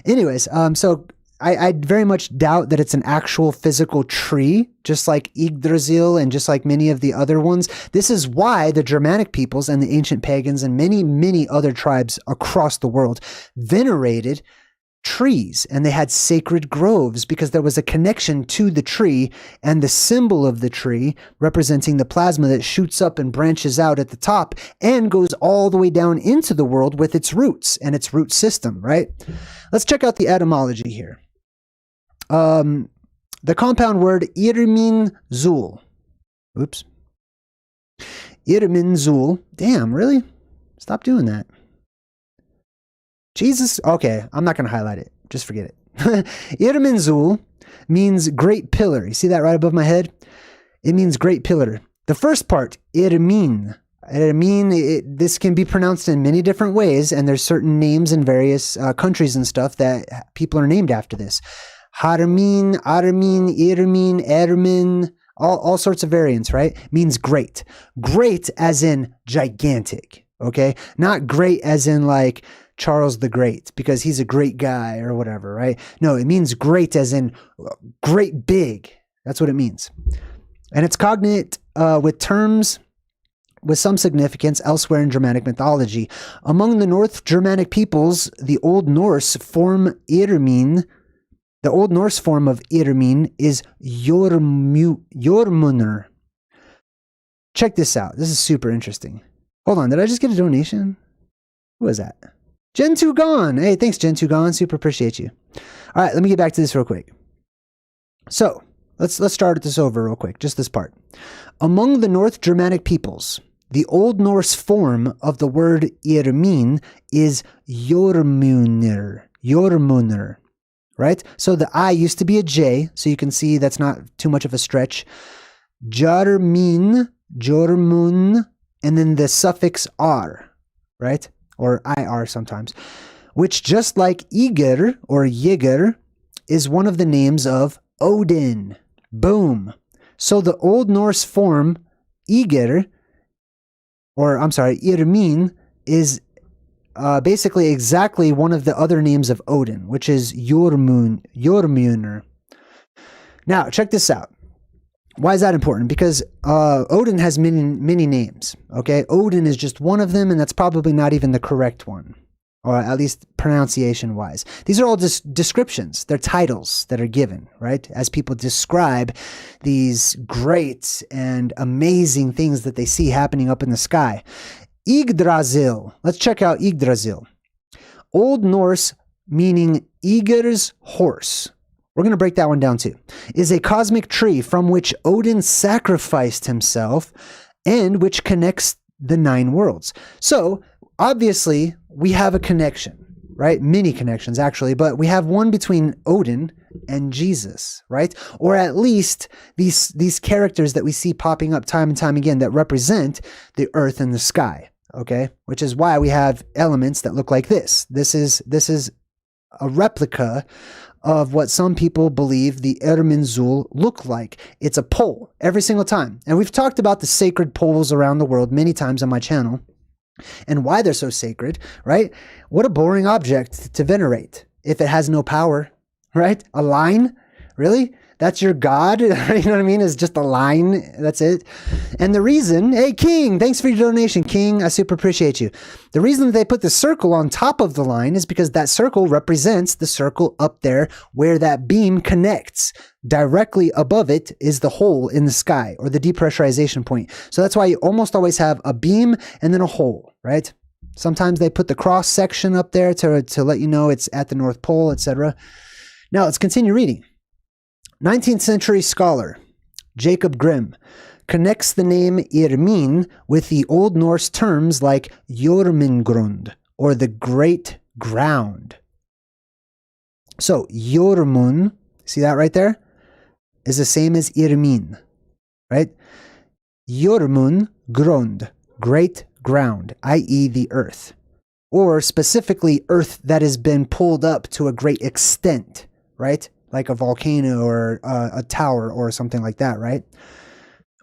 Anyways, so I very much doubt that it's an actual physical tree, just like Yggdrasil and just like many of the other ones. This is why the Germanic peoples and the ancient pagans and many, many other tribes across the world venerated trees, and they had sacred groves because there was a connection to the tree and the symbol of the tree representing the plasma that shoots up and branches out at the top and goes all the way down into the world with its roots and its root system, right? Let's check out the etymology here. The compound word IRMINSUL. Oops. IRMINSUL. Damn, really? Stop doing that. Jesus. Okay, I'm not going to highlight it. Just forget it. IRMINSUL means great pillar. You see that right above my head? It means great pillar. The first part, IRMIN. This can be pronounced in many different ways, and there's certain names in various countries and stuff that people are named after this. Harmin, Armin, Irmin, Ermin, all sorts of variants, right? Means great. Great as in gigantic, okay? Not great as in like Charles the Great, because he's a great guy or whatever, right? No, it means great as in great big. That's what it means. And it's cognate with terms with some significance elsewhere in Germanic mythology. Among the North Germanic peoples, the Old Norse form Irmin, the Old Norse form of Irmin is Jormunr. Check this out. This is super interesting. Hold on, did I just get a donation? Who was that? Gen2Gon. Hey, thanks, Gen2Gon. Super appreciate you. All right, let me get back to this real quick. So, let's start this over real quick, just this part. Among the North Germanic peoples, the Old Norse form of the word Irmin is Jormunr. Jormunr, right? So the I used to be a J, so you can see that's not too much of a stretch. Jarmin, Jormun, and then the suffix R, right? Or IR sometimes, which just like Ygr or Ygr is one of the names of Odin. Boom. So the Old Norse form Ygr, or I'm sorry, Irmin, is basically exactly one of the other names of Odin, which is Jormunr. Now, check this out. Why is that important? Because Odin has many names, okay? Odin is just one of them, and that's probably not even the correct one, or at least pronunciation-wise. These are all just descriptions. They're titles that are given, right? As people describe these great and amazing things that they see happening up in the sky. Yggdrasil. Let's check out Yggdrasil. Old Norse meaning Ygr's horse. We're going to break that one down too. Is a cosmic tree from which Odin sacrificed himself and which connects the 9 worlds. So, obviously, we have a connection, right? Many connections, actually, but we have one between Odin and Jesus, right? Or at least these characters that we see popping up time and time again that represent the earth and the sky, okay? Which is why we have elements that look like this. This is a replica of what some people believe the IRMINSUL look like. It's a pole every single time. And we've talked about the sacred poles around the world many times on my channel and why they're so sacred, right? What a boring object to venerate if it has no power, right? A line? Really? That's your God? You know what I mean? It's just a line. That's it. And the reason, hey, King, thanks for your donation, King. I super appreciate you. The reason that they put the circle on top of the line is because that circle represents the circle up there where that beam connects. Directly above it is the hole in the sky or the depressurization point. So that's why you almost always have a beam and then a hole, right? Sometimes they put the cross section up there to let you know it's at the North Pole, etc. Now let's continue reading. 19th century scholar Jacob Grimm connects the name Irmin with the Old Norse terms like Jormungrund, or the Great Ground. So Jormun, see that right there, is the same as Irmin, right? Jormungrund, Great Ground, i.e. the earth, or specifically earth that has been pulled up to a great extent, right? Like a volcano or a tower or something like that, right?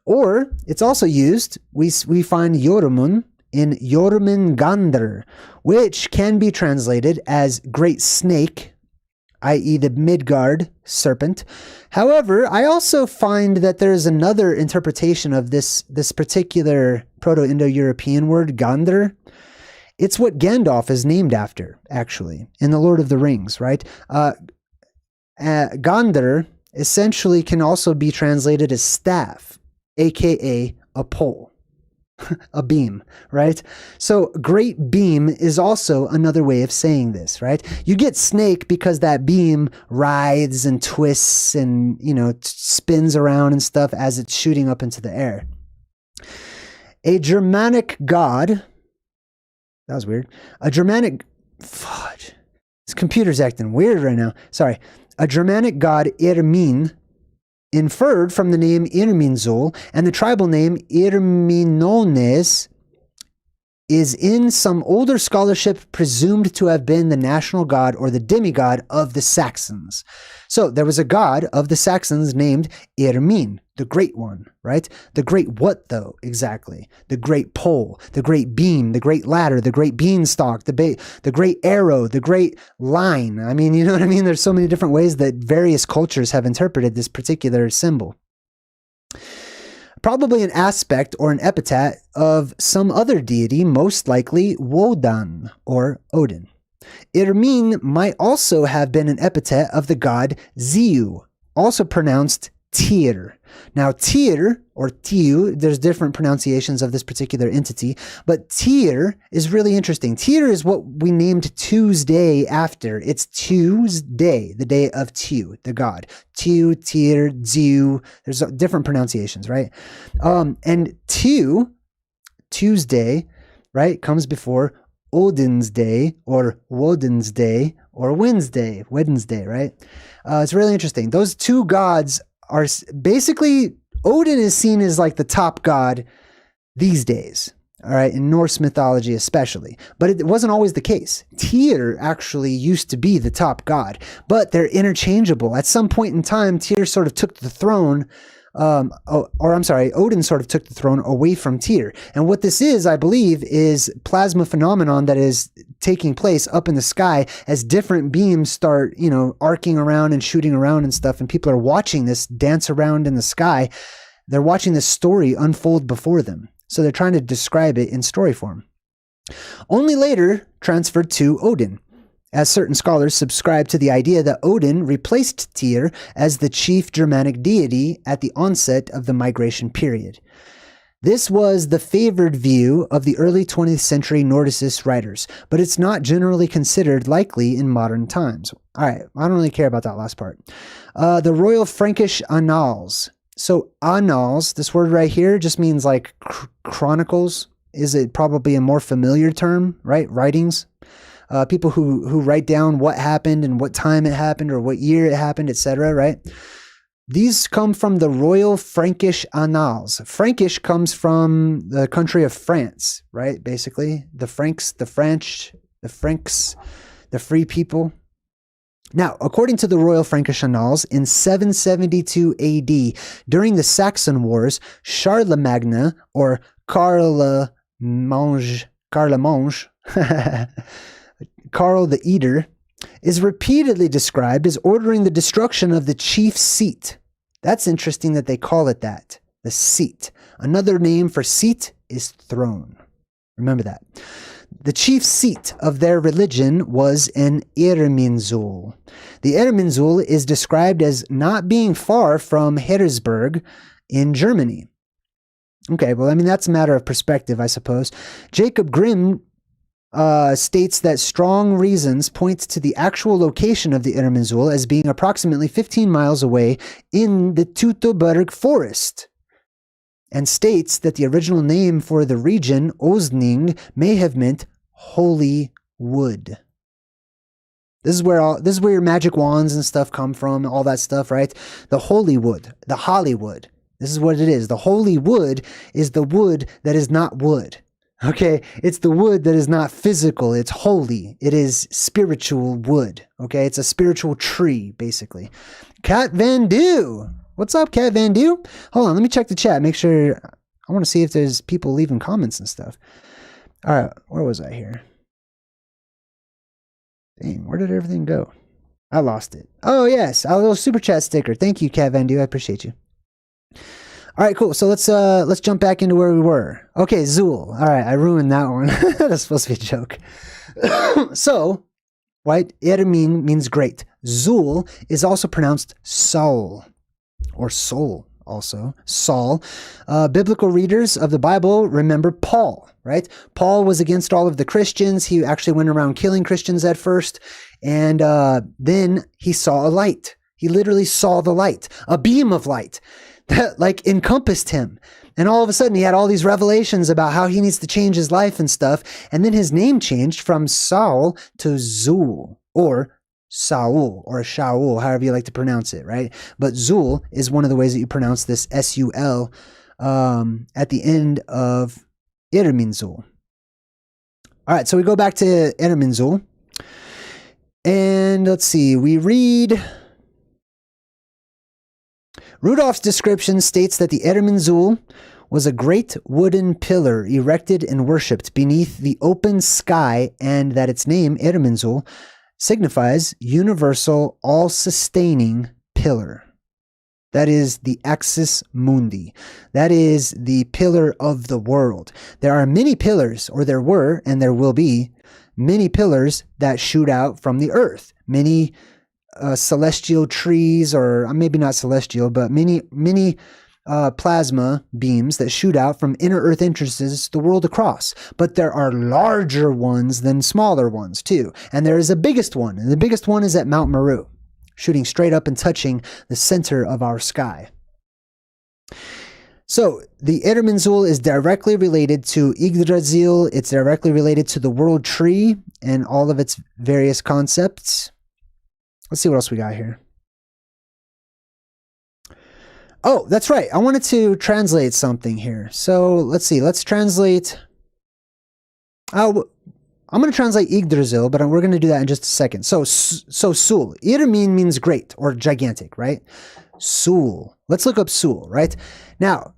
Or it's also used, we find Jormun in Jormungandr, which can be translated as great snake, i.e. the Midgard serpent. However, I also find that there's another interpretation of this particular Proto-Indo-European word, Gandr. It's what Gandalf is named after, actually, in The Lord of the Rings, right? Gandr essentially can also be translated as staff, aka a pole, a beam, right? So great beam is also another way of saying this, right? You get snake because that beam writhes and twists and, spins around and stuff as it's shooting up into the air. A Germanic god, that was weird, it's This computer's acting weird right now. Sorry. A Germanic god Irmin, inferred from the name IRMINSUL, and the tribal name Irminones, is in some older scholarship presumed to have been the national god or the demigod of the Saxons. So there was a god of the Saxons named Irmin, the great one, right? The great what though, exactly? The great pole, the great beam, the great ladder, the great beanstalk, the great arrow, the great line. I mean, you know what I mean? There's so many different ways that various cultures have interpreted this particular symbol. Probably an aspect or an epithet of some other deity, most likely Wodan or Odin. Irmin might also have been an epithet of the god Ziu, also pronounced Tyr. Now Tyr or Tiu, there's different pronunciations of this particular entity, but Tyr is really interesting. Tyr is what we named Tuesday after. It's Tuesday, the day of Tu, the god. Tu, Tyr, Ziu. There's different pronunciations, right? And Tu, Tuesday, right, comes before Odin's Day or Woden's Day or Wednesday, right? It's really interesting. Those two gods are basically, Odin is seen as like the top god these days, all right, in Norse mythology especially. But it wasn't always the case. Tyr actually used to be the top god, but they're interchangeable. At some point in time, Tyr sort of took the throne, Odin sort of took the throne away from Tyr. And what this is, I believe, is plasma phenomenon that is taking place up in the sky as different beams start, you know, arcing around and shooting around and stuff. And people are watching this dance around in the sky. They're watching this story unfold before them. So they're trying to describe it in story form. Only later transferred to Odin, as certain scholars subscribe to the idea that Odin replaced Tyr as the chief Germanic deity at the onset of the migration period. This was the favored view of the early 20th century Nordicist writers, but it's not generally considered likely in modern times. All right, I don't really care about that last part. The Royal Frankish Annals. So annals, this word right here just means like chronicles. Is it probably a more familiar term, right? Writings. People who write down what happened and what time it happened or what year it happened, etc., right? These come from the Royal Frankish Annals. Frankish comes from the country of France, right? Basically, the Franks, the French, the Franks, the free people. Now, according to the Royal Frankish Annals, in 772 AD, during the Saxon Wars, Charlemagne, or Carlomange, Carl the Eater, is repeatedly described as ordering the destruction of the chief seat. That's interesting that they call it that, the seat. Another name for seat is throne. Remember that. The chief seat of their religion was an IRMINSUL. The IRMINSUL is described as not being far from Herzberg in Germany. Okay, well, I mean, that's a matter of perspective, I suppose. Jacob Grimm states that strong reasons point to the actual location of the IRMINSUL as being approximately 15 miles away in the Teutoburg forest, and states that the original name for the region, Osning, may have meant holy wood. This is where your magic wands and stuff come from, all that stuff, right? The holy wood, the Hollywood. This is what it is. The holy wood is the wood that is not wood. Okay, it's the wood that is not physical. It's holy. It is spiritual wood. Okay, it's a spiritual tree, basically. Cat Van Dew. What's up, Cat Van Dew? Hold on, let me check the chat. Make sure. I want to see if there's people leaving comments and stuff. All right, where was I here? Dang, where did everything go? I lost it. Oh, yes, a little super chat sticker. Thank you, Cat Van Dew. I appreciate you. All right, cool. So let's jump back into where we were. Okay, Zul. All right, I ruined that one. That's supposed to be a joke. So, right, Irmin means great. Zul is also pronounced Saul, or soul also. Saul. Biblical readers of the Bible remember Paul, right? Paul was against all of the Christians. He actually went around killing Christians at first. And then he saw a light. He literally saw the light, a beam of light that like encompassed him. And all of a sudden he had all these revelations about how he needs to change his life and stuff. And then his name changed from Saul to Zul. or Saul, or Shaul, however you like to pronounce it, right? But Zul is one of the ways that you pronounce this S-U-L at the end of IRMINSUL. All right, so we go back to IRMINSUL. And let's see, we read... Rudolph's description states that the IRMINSUL was a great wooden pillar erected and worshipped beneath the open sky, and that its name, IRMINSUL, signifies universal, all-sustaining pillar. That is the axis mundi. That is the pillar of the world. There are many pillars, or there were, and there will be, many pillars that shoot out from the earth. Many celestial trees, or maybe not celestial, but many plasma beams that shoot out from inner earth entrances the world across. But there are larger ones than smaller ones too. And there is a biggest one, and the biggest one is at Mount Meru, shooting straight up and touching the center of our sky. So the IRMINSUL is directly related to Yggdrasil. It's directly related to the world tree and all of its various concepts. Let's see what else we got here. Oh, that's right. I wanted to translate something here. So let's see. Let's translate. I'm going to translate Yggdrasil, but we're going to do that in just a second. So Sul. Irmin means great or gigantic, right? Sul. Let's look up Sul, right? Now,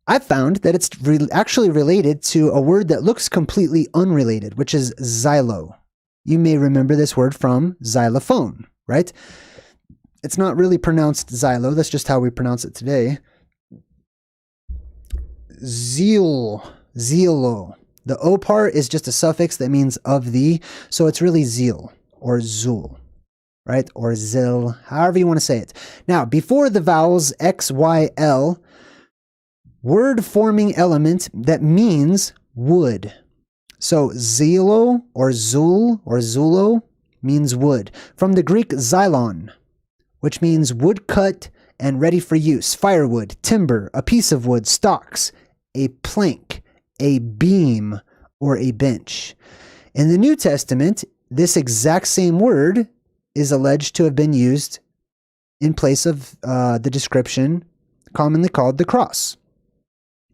I found that it's actually related to a word that looks completely unrelated, which is xylo. You may remember this word from xylophone, right? It's not really pronounced xylo. That's just how we pronounce it today. Zeal. The O part is just a suffix that means of the, so it's really zeal or zul, right? Or zil, however you want to say it. Now, before the vowels X, Y, L, word forming element that means wood. So zilo or zul or zulo means wood. From the Greek xylon, which means wood cut and ready for use. Firewood, timber, a piece of wood, stalks, a plank, a beam, or a bench. In the New Testament, this exact same word is alleged to have been used in place of the description commonly called the cross,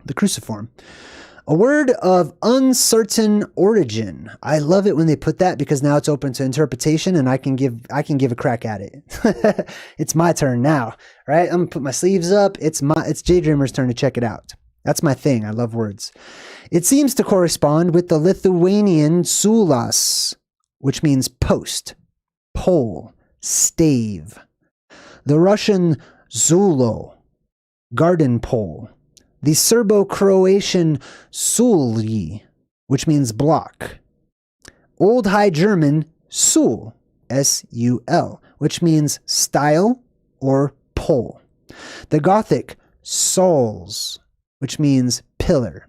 the cruciform. A word of uncertain origin. I love it when they put that because now it's open to interpretation and I can give a crack at it. It's my turn now, right? I'm gonna put my sleeves up. It's JayDreamer's turn to check it out. That's my thing. I love words. It seems to correspond with the Lithuanian sulas, which means post, pole, stave. The Russian zulo, garden pole. The Serbo-Croatian sulji, which means block. Old High German sul, S-U-L, which means style or pole. The Gothic sols, which means pillar.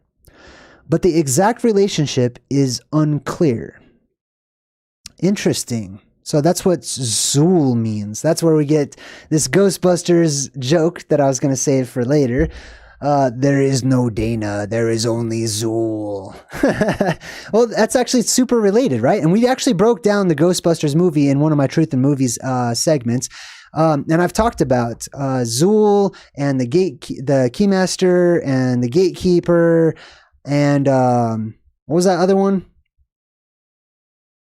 But the exact relationship is unclear. Interesting. So that's what Zul means. That's where we get this Ghostbusters joke that I was going to save for later. There is no Dana, there is only Zul. Well, that's actually super related, right? And we actually broke down the Ghostbusters movie in one of my Truth in Movies segments. And I've talked about Zul and the Keymaster and the Gatekeeper and what was that other one?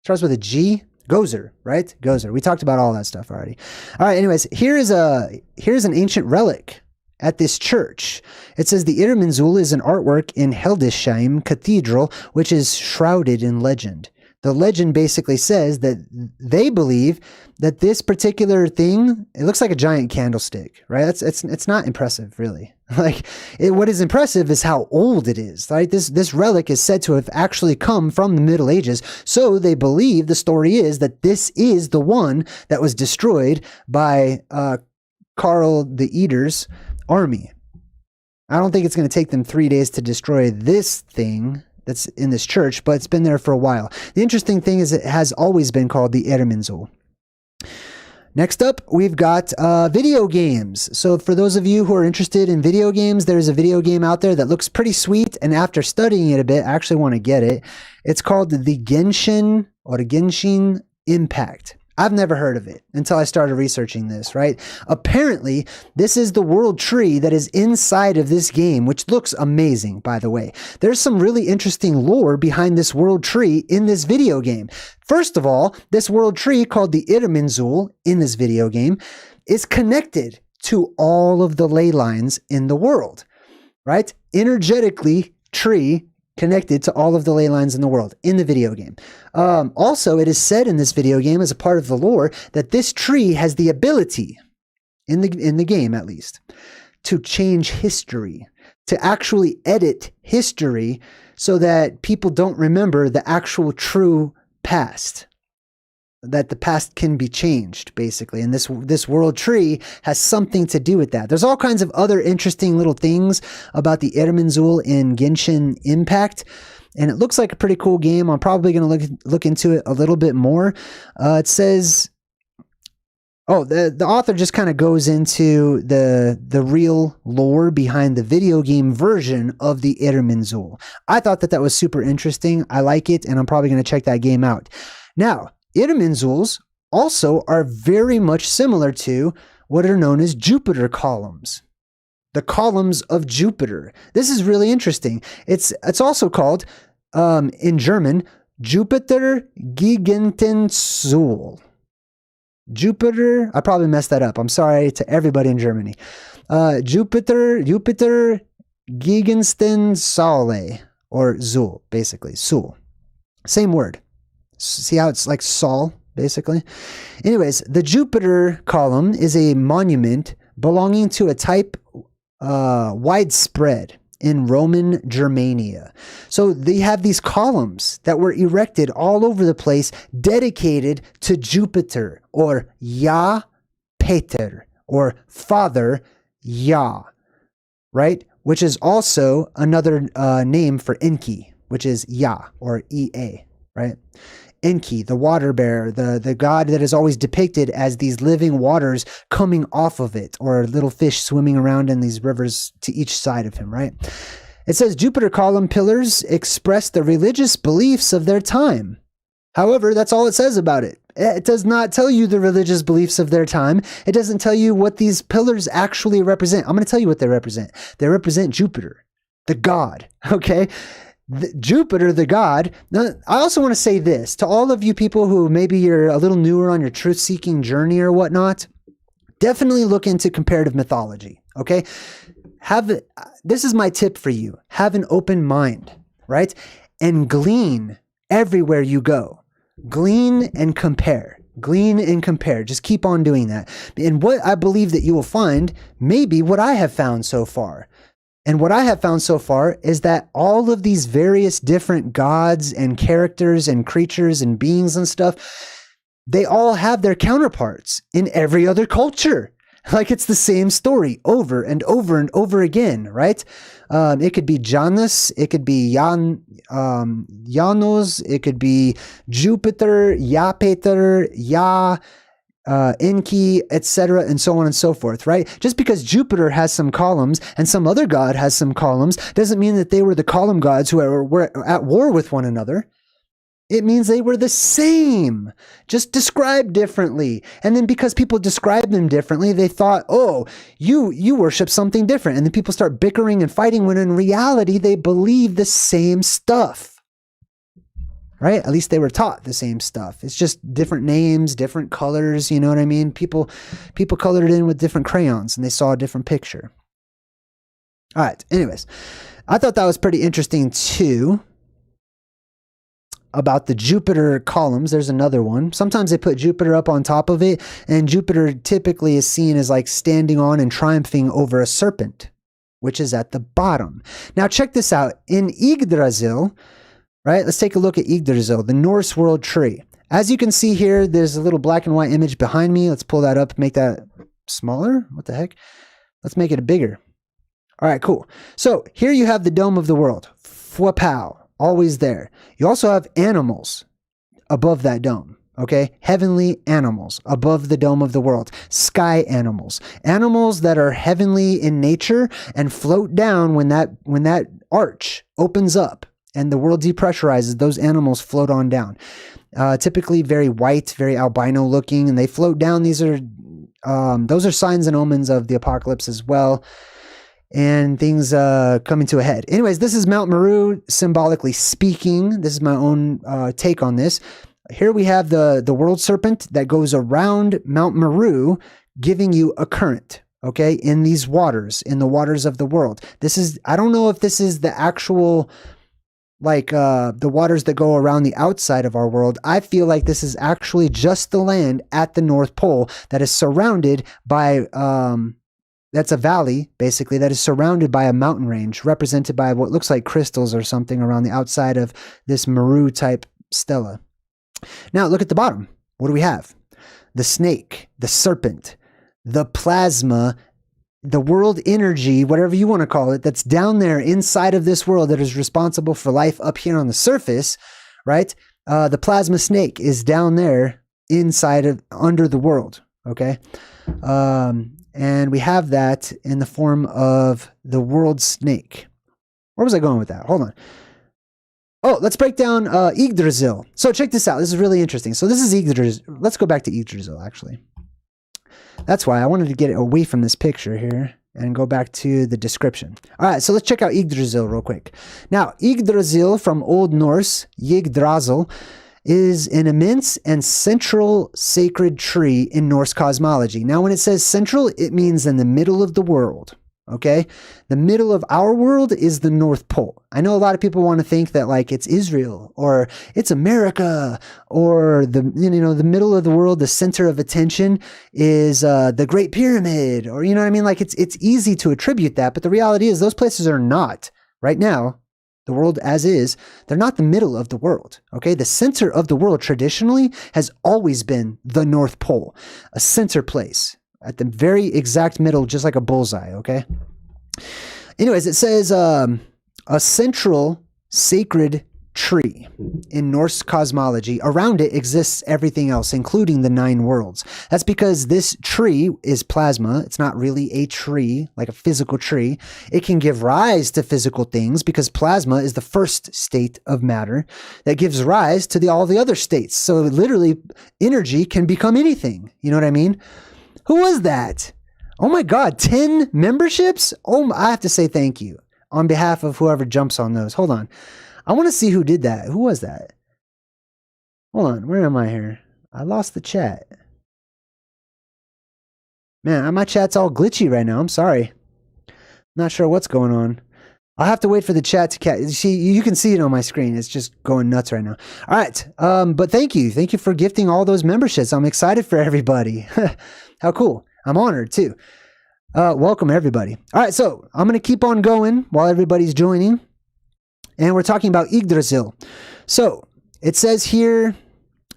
Starts with a G. Gozer, right? Gozer. We talked about all that stuff already. All right. Anyways, here's an ancient relic at this church. It says the IRMINSUL is an artwork in Hildesheim Cathedral, which is shrouded in legend. The legend basically says that they believe that this particular thing, it looks like a giant candlestick, right? It's not impressive, really. What is impressive is how old it is, right? This relic is said to have actually come from the Middle Ages. So they believe, the story is, that this is the one that was destroyed by Karl the Eater's army. I don't think it's going to take them 3 days to destroy this thing that's in this church, but it's been there for a while. The interesting thing is it has always been called the IRMINSUL. Next up, we've got video games. So for those of you who are interested in video games, there's a video game out there that looks pretty sweet, and after studying it a bit, I actually want to get it. It's called the Genshin Impact. I've never heard of it until I started researching this, right? Apparently, this is the world tree that is inside of this game, which looks amazing, by the way. There's some really interesting lore behind this world tree in this video game. First of all, this world tree called the IRMINSUL in this video game is connected to all of the ley lines in the world, right? Energetically, tree connected to all of the ley lines in the world in the video game. Also, it is said in this video game as a part of the lore that this tree has the ability, in the game at least, to change history, to actually edit history so that people don't remember the actual true past, that the past can be changed, basically. And this world tree has something to do with that. There's all kinds of other interesting little things about the IRMINSUL in Genshin Impact, and it looks like a pretty cool game. I'm probably going to look into it a little bit more. It says, the author just kind of goes into the real lore behind the video game version of the IRMINSUL. I thought that was super interesting. I like it, and I'm probably going to check that game out. Now, IRMINSULs also are very much similar to what are known as Jupiter columns. The columns of Jupiter. This is really interesting. It's also called, in German, Jupiter Gigantensuhl. Jupiter, I probably messed that up. I'm sorry to everybody in Germany. Jupiter Gigantensuhl, or Zul, basically. Sul. Same word. See how it's like Saul, basically? Anyways, the Jupiter column is a monument belonging to a type widespread in Roman Germania. So they have these columns that were erected all over the place dedicated to Jupiter, or Yah Pater, or Father Yah, right? Which is also another name for Enki, which is Yah, or Ea, right? Enki, the water bearer, the god that is always depicted as these living waters coming off of it, or little fish swimming around in these rivers to each side of him, right? It says Jupiter column pillars express the religious beliefs of their time. However, that's all it says about it. It does not tell you the religious beliefs of their time. It doesn't tell you what these pillars actually represent. I'm going to tell you what they represent. They represent Jupiter, the god, okay? Jupiter, the god. Now, I also want to say this to all of you people who maybe you're a little newer on your truth-seeking journey or whatnot. Definitely look into comparative mythology, okay? This is my tip for you. Have an open mind, right? And glean everywhere you go. Glean and compare. Glean and compare. Just keep on doing that. And what I believe that you will find may be what I have found so far. And what I have found so far is that all of these various different gods and characters and creatures and beings and stuff, they all have their counterparts in every other culture. Like it's the same story over and over and over again, right? It could be Janus, it could be Janos, it could be Jupiter, Japater, Yah, Enki, etc., and so on and so forth, right? Just because Jupiter has some columns and some other god has some columns doesn't mean that they were the column gods who were at war with one another. It means they were the same, just described differently. And then because people describe them differently, they thought, oh, you worship something different. And then people start bickering and fighting when in reality, they believe the same stuff. Right? At least they were taught the same stuff. It's just different names, different colors, you know what I mean? People colored it in with different crayons and they saw a different picture. All right, anyways. I thought that was pretty interesting too. About the Jupiter columns, there's another one. Sometimes they put Jupiter up on top of it, and Jupiter typically is seen as like standing on and triumphing over a serpent, which is at the bottom. Now check this out. In Yggdrasil, right? Let's take a look at Yggdrasil, the Norse world tree. As you can see here, there's a little black and white image behind me. Let's pull that up, make that smaller. What the heck? Let's make it bigger. All right, cool. So here you have the dome of the world. Fwapow, always there. You also have animals above that dome. Okay, heavenly animals above the dome of the world, sky animals, animals that are heavenly in nature and float down when that arch opens up and the world depressurizes, those animals float on down. Typically very white, very albino looking, and they float down. Those are signs and omens of the apocalypse as well, and things coming to a head. Anyways, this is Mount Meru, symbolically speaking. This is my own take on this. Here we have the world serpent that goes around Mount Meru, giving you a current, okay, in these waters, in the waters of the world. This is, I don't know if this is the actual, like the waters that go around the outside of our world. I feel like this is actually just the land at the North Pole that is surrounded by, that's a valley, basically, that is surrounded by a mountain range, represented by what looks like crystals or something around the outside of this Meru type stela. Now, look at the bottom. What do we have? The snake, the serpent, the plasma, the world energy, whatever you want to call it, that's down there inside of this world that is responsible for life up here on the surface, right? The plasma snake is down there inside of, under the world, okay? And we have that in the form of the world snake. Where was I going with that? Hold on. Oh, let's break down Yggdrasil. So check this out. This is really interesting. So this is Yggdrasil. Let's go back to Yggdrasil, actually. That's why I wanted to get away from this picture here and go back to the description. All right, so let's check out Yggdrasil real quick. Now, Yggdrasil from Old Norse, Yggdrasil, is an immense and central sacred tree in Norse cosmology. Now, when it says central, it means in the middle of the world. Okay, the middle of our world is the North Pole. I know a lot of people want to think that like it's Israel or it's America or the middle of the world, the center of attention is the Great Pyramid, or you know what I mean. Like it's easy to attribute that, but the reality is those places are not right now. The world as is, they're not the middle of the world. Okay, the center of the world traditionally has always been the North Pole, a center place. At the very exact middle, just like a bullseye, okay? Anyways, it says a central sacred tree in Norse cosmology. Around it exists everything else, including the 9 worlds. That's because this tree is plasma. It's not really a tree, like a physical tree. It can give rise to physical things because plasma is the first state of matter that gives rise to all the other states. So literally, energy can become anything. You know what I mean? Who was that? Oh my God, 10 memberships? Oh, I have to say thank you on behalf of whoever jumps on those. Hold on. I want to see who did that. Who was that? Hold on. Where am I here? I lost the chat. Man, my chat's all glitchy right now. I'm sorry. Not sure what's going on. I'll have to wait for the chat to catch. See, you can see it on my screen. It's just going nuts right now. All right. But thank you. Thank you for gifting all those memberships. I'm excited for everybody. How cool. I'm honored too. Welcome everybody. All right. So I'm going to keep on going while everybody's joining. And we're talking about Yggdrasil. So it says here,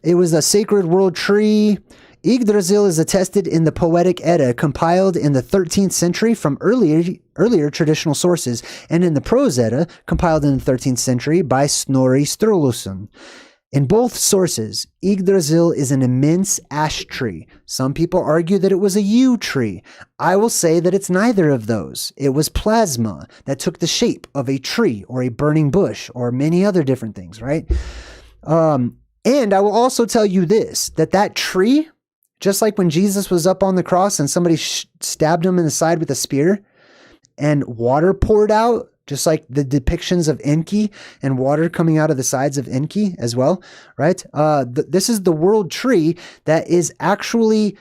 it was a sacred world tree. Yggdrasil is attested in the Poetic Edda, compiled in the 13th century from earlier traditional sources, and in the Prose Edda, compiled in the 13th century by Snorri Sturluson. In both sources, Yggdrasil is an immense ash tree. Some people argue that it was a yew tree. I will say that it's neither of those. It was plasma that took the shape of a tree or a burning bush or many other different things, right? And I will also tell you this, that tree, just like when Jesus was up on the cross and somebody stabbed him in the side with a spear and water poured out, just like the depictions of Enki and water coming out of the sides of Enki as well, right? This is the world tree that is actually,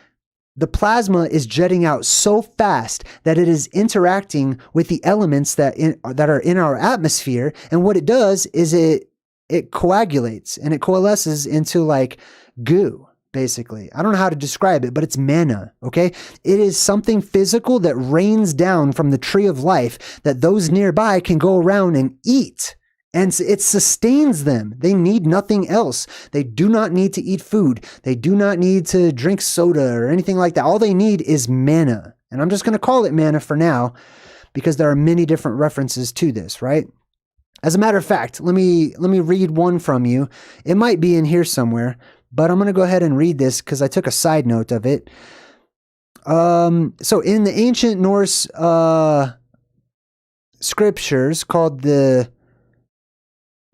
the plasma is jetting out so fast that it is interacting with the elements that are in our atmosphere. And what it does is it coagulates and it coalesces into like goo. Basically, I don't know how to describe it, but it's mana, okay? It is something physical that rains down from the tree of life that those nearby can go around and eat. And it sustains them. They need nothing else. They do not need to eat food. They do not need to drink soda or anything like that. All they need is mana. And I'm just going to call it mana for now because there are many different references to this, right? As a matter of fact, let me read one from you. It might be in here somewhere. But I'm going to go ahead and read this because I took a side note of it. So in the ancient Norse scriptures called the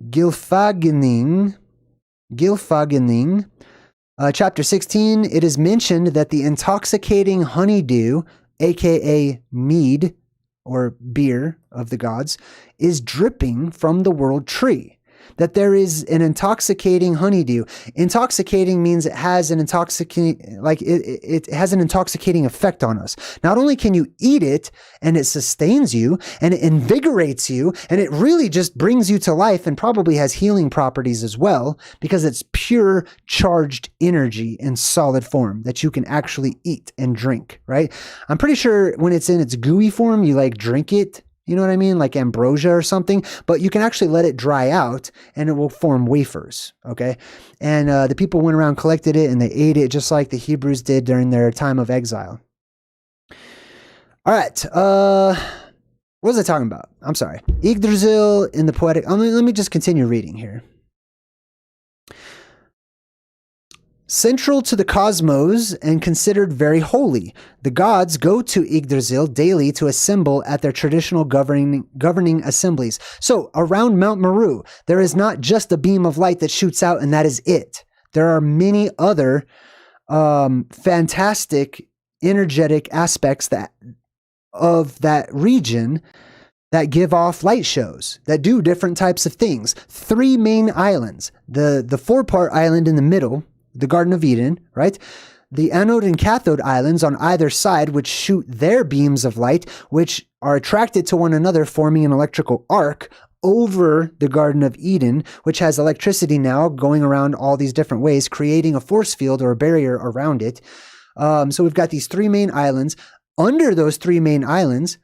Gylfaginning, chapter 16, it is mentioned that the intoxicating honeydew, aka mead or beer of the gods, is dripping from the world tree. That there is an intoxicating honeydew. Intoxicating means it has an intoxicating, like it has an intoxicating effect on us. Not only can you eat it and it sustains you and it invigorates you and it really just brings you to life and probably has healing properties as well because it's pure charged energy in solid form that you can actually eat and drink, right? I'm pretty sure when it's in its gooey form, you like drink it. You know what I mean? Like ambrosia or something, but you can actually let it dry out and it will form wafers. Okay. And the people went around, collected it, and they ate it just like the Hebrews did during their time of exile. All right. What was I talking about? I'm sorry. Yggdrasil in the poetic. Let me just continue reading here. Central to the cosmos and considered very holy, the gods go to Yggdrasil daily to assemble at their traditional governing assemblies. So around Mount Meru, there is not just a beam of light that shoots out and that is it. There are many other fantastic, energetic aspects of that region that give off light shows, that do different types of things. 3 main islands, the 4-part island in the middle, the Garden of Eden, right? The anode and cathode islands on either side, which shoot their beams of light, which are attracted to one another, forming an electrical arc over the Garden of Eden, which has electricity now going around all these different ways, creating a force field or a barrier around it. So we've got these 3 main islands. Under those 3 main islands,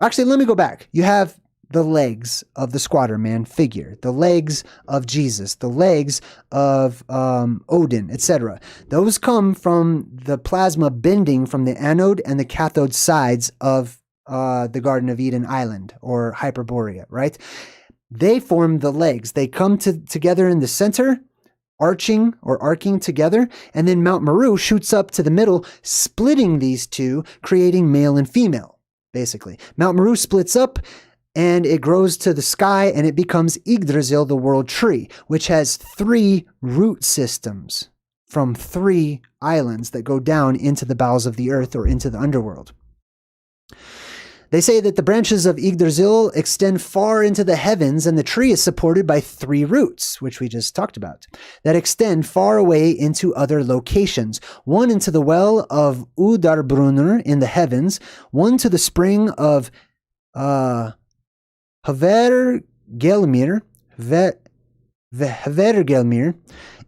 actually, let me go back. You have the legs of the squatter man figure, the legs of Jesus, the legs of Odin, etc. Those come from the plasma bending from the anode and the cathode sides of the Garden of Eden island or Hyperborea, right? They form the legs. They come together in the center, arching or arcing together, and then Mount Meru shoots up to the middle, splitting these two, creating male and female, basically. Mount Meru splits up, and it grows to the sky, and it becomes Yggdrasil, the world tree, which has 3 root systems from 3 islands that go down into the bowels of the earth or into the underworld. They say that the branches of Yggdrasil extend far into the heavens, and the tree is supported by 3 roots, which we just talked about, that extend far away into other locations. One into the well of Udarbrunner in the heavens, one to the spring of Hvergelmir,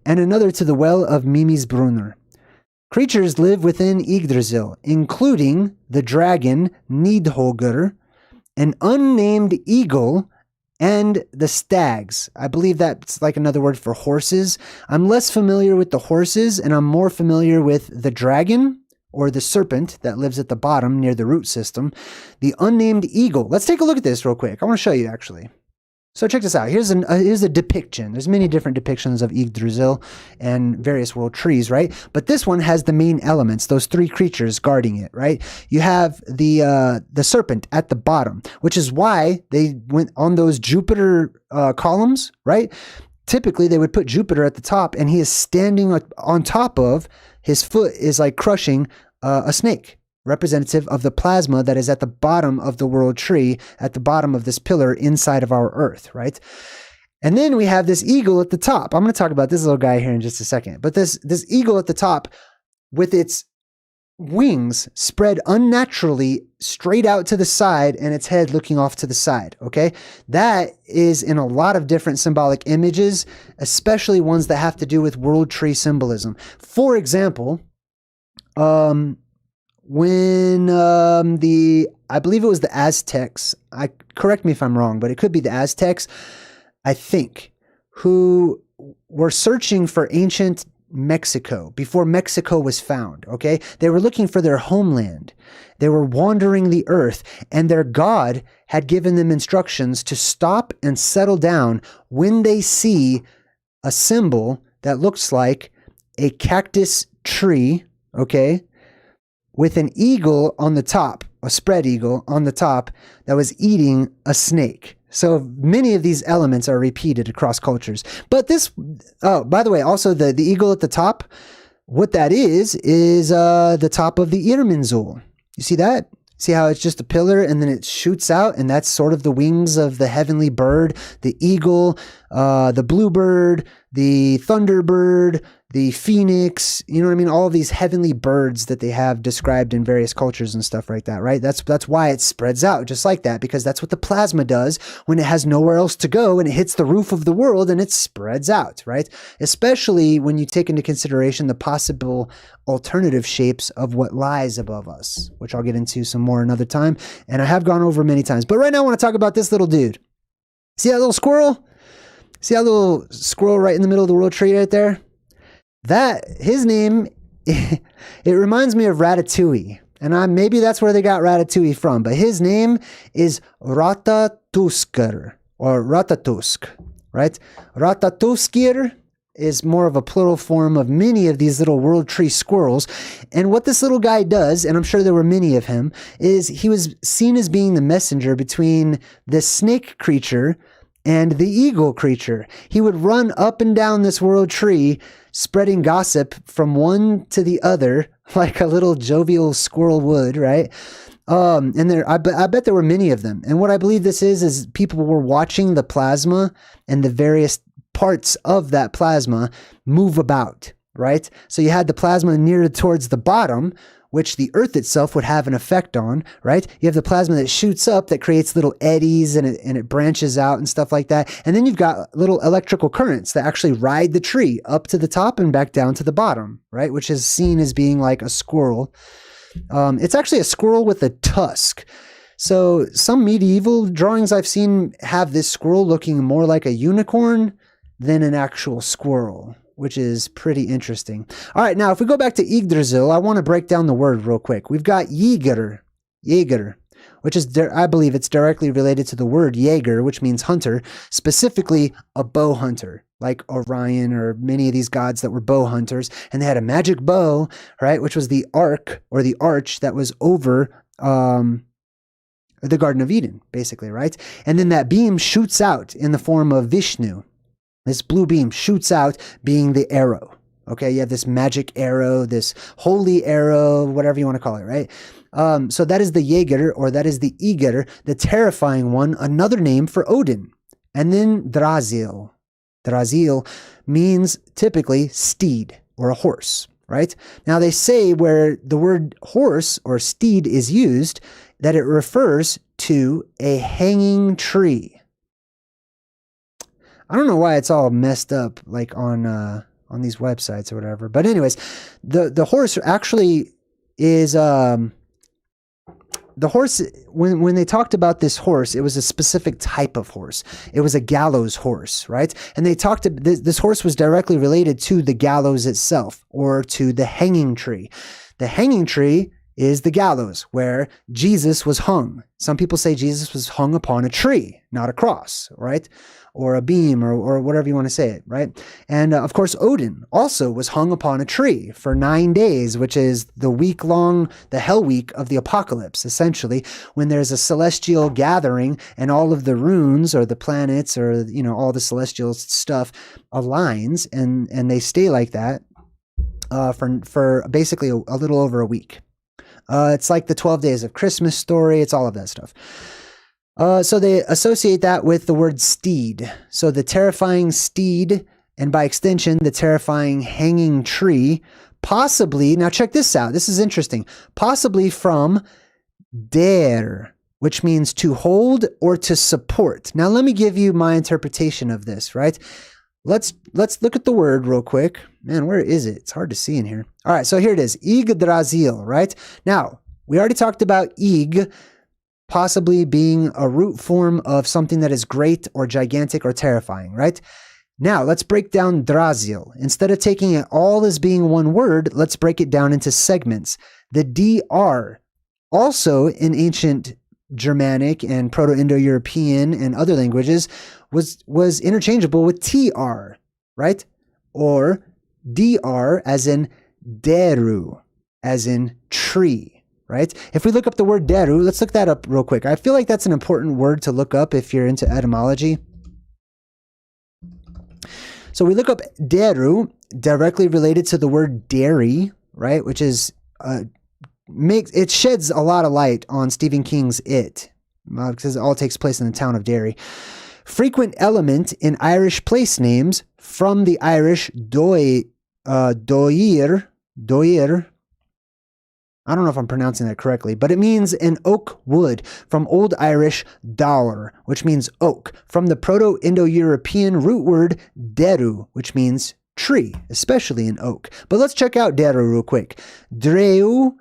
and another to the well of Mimisbrunner. Creatures live within Yggdrasil, including the dragon Nidhogr, an unnamed eagle, and the stags. I believe that's like another word for horses. I'm less familiar with the horses, and I'm more familiar with the dragon, or the serpent that lives at the bottom near the root system, the unnamed eagle. Let's take a look at this real quick. I want to show you actually. So check this out. Here's a depiction. There's many different depictions of Yggdrasil and various world trees, right? But this one has the main elements, those 3 creatures guarding it, right? You have the serpent at the bottom, which is why they went on those Jupiter columns, right? Typically, they would put Jupiter at the top, and he is standing on top of, his foot is like crushing a snake, representative of the plasma that is at the bottom of the world tree, at the bottom of this pillar inside of our earth, right? And then we have this eagle at the top. I'm going to talk about this little guy here in just a second. But this eagle at the top with its wings spread unnaturally straight out to the side and its head looking off to the side, okay? That is in a lot of different symbolic images, especially ones that have to do with world tree symbolism. For example, when I believe it was the Aztecs, correct me if I'm wrong, but it could be the Aztecs, I think, who were searching for ancient Mexico before Mexico was found, okay? They were looking for their homeland. They were wandering the earth, and their god had given them instructions to stop and settle down when they see a symbol that looks like a cactus tree, okay, with an eagle on the top, a spread eagle on the top that was eating a snake. So many of these elements are repeated across cultures. But this, oh, by the way, also the eagle at the top, what that is the top of the IRMINSUL. You see that? See how it's just a pillar and then it shoots out, and that's sort of the wings of the heavenly bird, the eagle, the bluebird, the thunderbird, the phoenix, you know what I mean? All of these heavenly birds that they have described in various cultures and stuff like that, right? That's why it spreads out just like that, because that's what the plasma does when it has nowhere else to go and it hits the roof of the world and it spreads out, right? Especially when you take into consideration the possible alternative shapes of what lies above us, which I'll get into some more another time. And I have gone over many times, but right now I want to talk about this little dude. See that little squirrel? See that little squirrel right in the middle of the world tree right there? His name, it reminds me of Ratatouille. And maybe that's where they got Ratatouille from. But his name is Ratatusker, or Ratatusk, right? Ratatuskir is more of a plural form of many of these little world tree squirrels. And what this little guy does, and I'm sure there were many of him, is he was seen as being the messenger between the snake creature and the eagle creature. He would run up and down this world tree, spreading gossip from one to the other, like a little jovial squirrel would, right? And I bet there were many of them. And what I believe this is people were watching the plasma and the various parts of that plasma move about, right? So you had the plasma near towards the bottom, which the earth itself would have an effect on, right? You have the plasma that shoots up that creates little eddies and it branches out and stuff like that. And then you've got little electrical currents that actually ride the tree up to the top and back down to the bottom, right? Which is seen as being like a squirrel. It's actually a squirrel with a tusk. So some medieval drawings I've seen have this squirrel looking more like a unicorn than an actual squirrel, which is pretty interesting. All right, now if we go back to Yggdrasil, I want to break down the word real quick. We've got Jäger, which is, I believe it's directly related to the word Jaeger, which means hunter, specifically a bow hunter, like Orion or many of these gods that were bow hunters. And they had a magic bow, right, which was the arc or the arch that was over the Garden of Eden, basically, right? And then that beam shoots out in the form of Vishnu. This blue beam shoots out being the arrow. Okay, you have this magic arrow, this holy arrow, whatever you want to call it, right? So that is the Jaeger, or that is the Ægir, the terrifying one, another name for Odin. And then Drasil. Drasil means typically steed or a horse, right? Now they say where the word horse or steed is used, that it refers to a hanging tree. I don't know why it's all messed up, like on these websites or whatever. But anyways, the horse actually is the horse. When they talked about this horse, it was a specific type of horse. It was a gallows horse, right? And they talked to this horse was directly related to the gallows itself, or to the hanging tree. The hanging tree is the gallows where Jesus was hung. Some people say Jesus was hung upon a tree, not a cross, right? Or a beam, or whatever you want to say it, right? And of course, Odin also was hung upon a tree for 9 days, which is the week-long, the hell week of the apocalypse, essentially, when there's a celestial gathering and all of the runes or the planets or, you know, all the celestial stuff aligns and they stay like that for basically a little over a week. It's like the 12 days of Christmas story. It's all of that stuff. So they associate that with the word steed. So the terrifying steed, and by extension, the terrifying hanging tree, possibly, now check this out. This is interesting. Possibly from der, which means to hold or to support. Now let me give you my interpretation of this, right? Let's look at the word real quick. Man, where is it? It's hard to see in here. All right, so here it is. Yggdrasil, right? Now, we already talked about Ygg possibly being a root form of something that is great or gigantic or terrifying, right? Now, let's break down Drasil. Instead of taking it all as being one word, let's break it down into segments. The DR, also in ancient Germanic and Proto-Indo-European and other languages, was interchangeable with TR, right? Or DR as in deru, as in tree, right? If we look up the word deru, let's look that up real quick. I feel like that's an important word to look up if you're into etymology. So we look up deru, directly related to the word dairy, right? Which is, it sheds a lot of light on Stephen King's It, because it all takes place in the town of Derry. Frequent element in Irish place names from the Irish doir. I don't know if I'm pronouncing that correctly, but it means an oak wood, from Old Irish daur, which means oak, from the Proto-Indo-European root word deru, which means tree, especially an oak. But let's check out deru real quick. Dreu,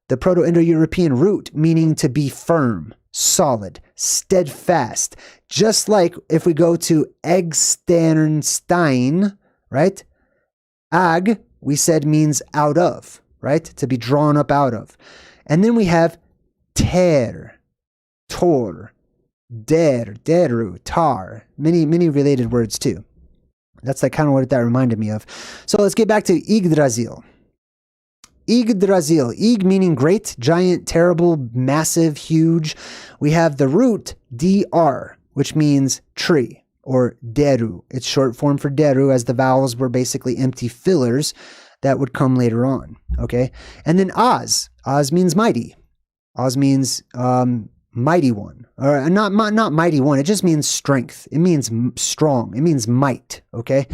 the Proto-Indo-European root, meaning to be firm, solid, steadfast. Just like if we go to Externsteine, right? Ag, we said, means out of, right? To be drawn up out of. And then we have ter, tor, deru, tar. Many related words too. That's like kind of what that reminded me of. So let's get back to Yggdrasil. Yggdrasil, Ig meaning great, giant, terrible, massive, huge. We have the root dr, which means tree, or deru. It's short form for deru, as the vowels were basically empty fillers that would come later on, okay? And then Oz. Oz means mighty. Oz means mighty one. Or not mighty one, it just means strength. It means strong. It means might, okay?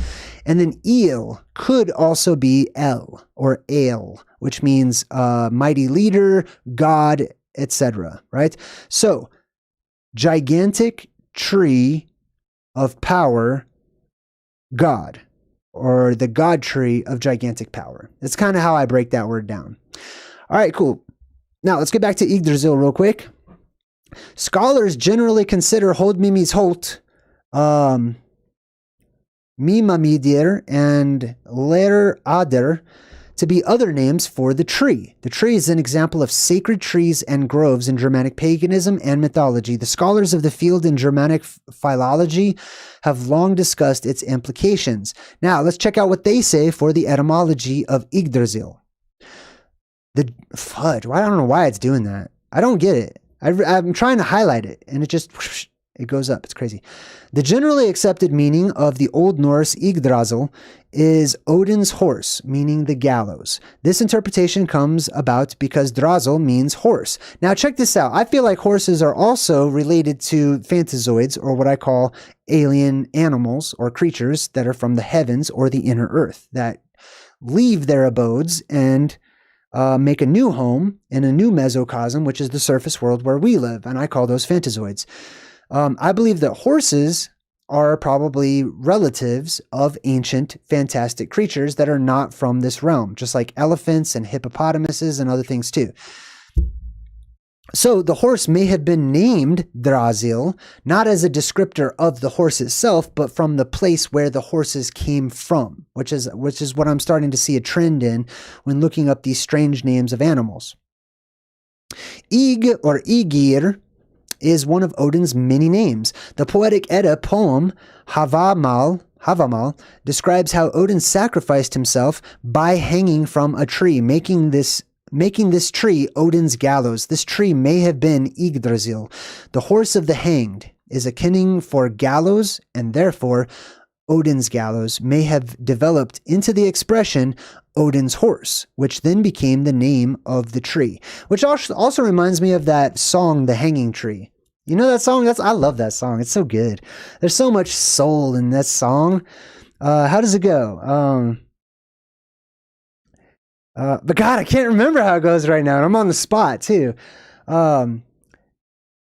And then Eel could also be El, or Ale, which means mighty leader, God, etc., right? So, gigantic tree of power, God, or the God tree of gigantic power. That's kind of how I break that word down. All right, cool. Now, let's get back to Yggdrasil real quick. Scholars generally consider Holdmimi's Holt, Mimamidir, and Ler Ader to be other names for the tree. The tree is an example of sacred trees and groves in Germanic paganism and mythology. The scholars of the field in Germanic philology have long discussed its implications. Now, let's check out what they say for the etymology of Yggdrasil. The fudge. I don't know why it's doing that. I don't get it. I'm trying to highlight it, and it just it goes up. It's crazy. The generally accepted meaning of the Old Norse Yggdrasil is Odin's horse, meaning the gallows. This interpretation comes about because Drasil means horse. Now check this out. I feel like horses are also related to phantazoids, or what I call alien animals or creatures that are from the heavens or the inner earth, that leave their abodes and make a new home in a new mesocosm, which is the surface world where we live, and I call those phantazoids. I believe that horses are probably relatives of ancient fantastic creatures that are not from this realm, just like elephants and hippopotamuses and other things too. So the horse may have been named Drasil, not as a descriptor of the horse itself, but from the place where the horses came from, which is what I'm starting to see a trend in when looking up these strange names of animals. Ig, or Igir, is one of Odin's many names. The poetic Edda poem Havamal describes how Odin sacrificed himself by hanging from a tree, making this tree Odin's gallows. This tree may have been Yggdrasil. The horse of the hanged is a kinning for gallows, and therefore Odin's gallows may have developed into the expression Odin's horse, which then became the name of the tree, which also reminds me of that song, The Hanging Tree. You know that song? I love that song. It's so good. There's so much soul in that song. How does it go? But God, I can't remember how it goes right now, and I'm on the spot too. I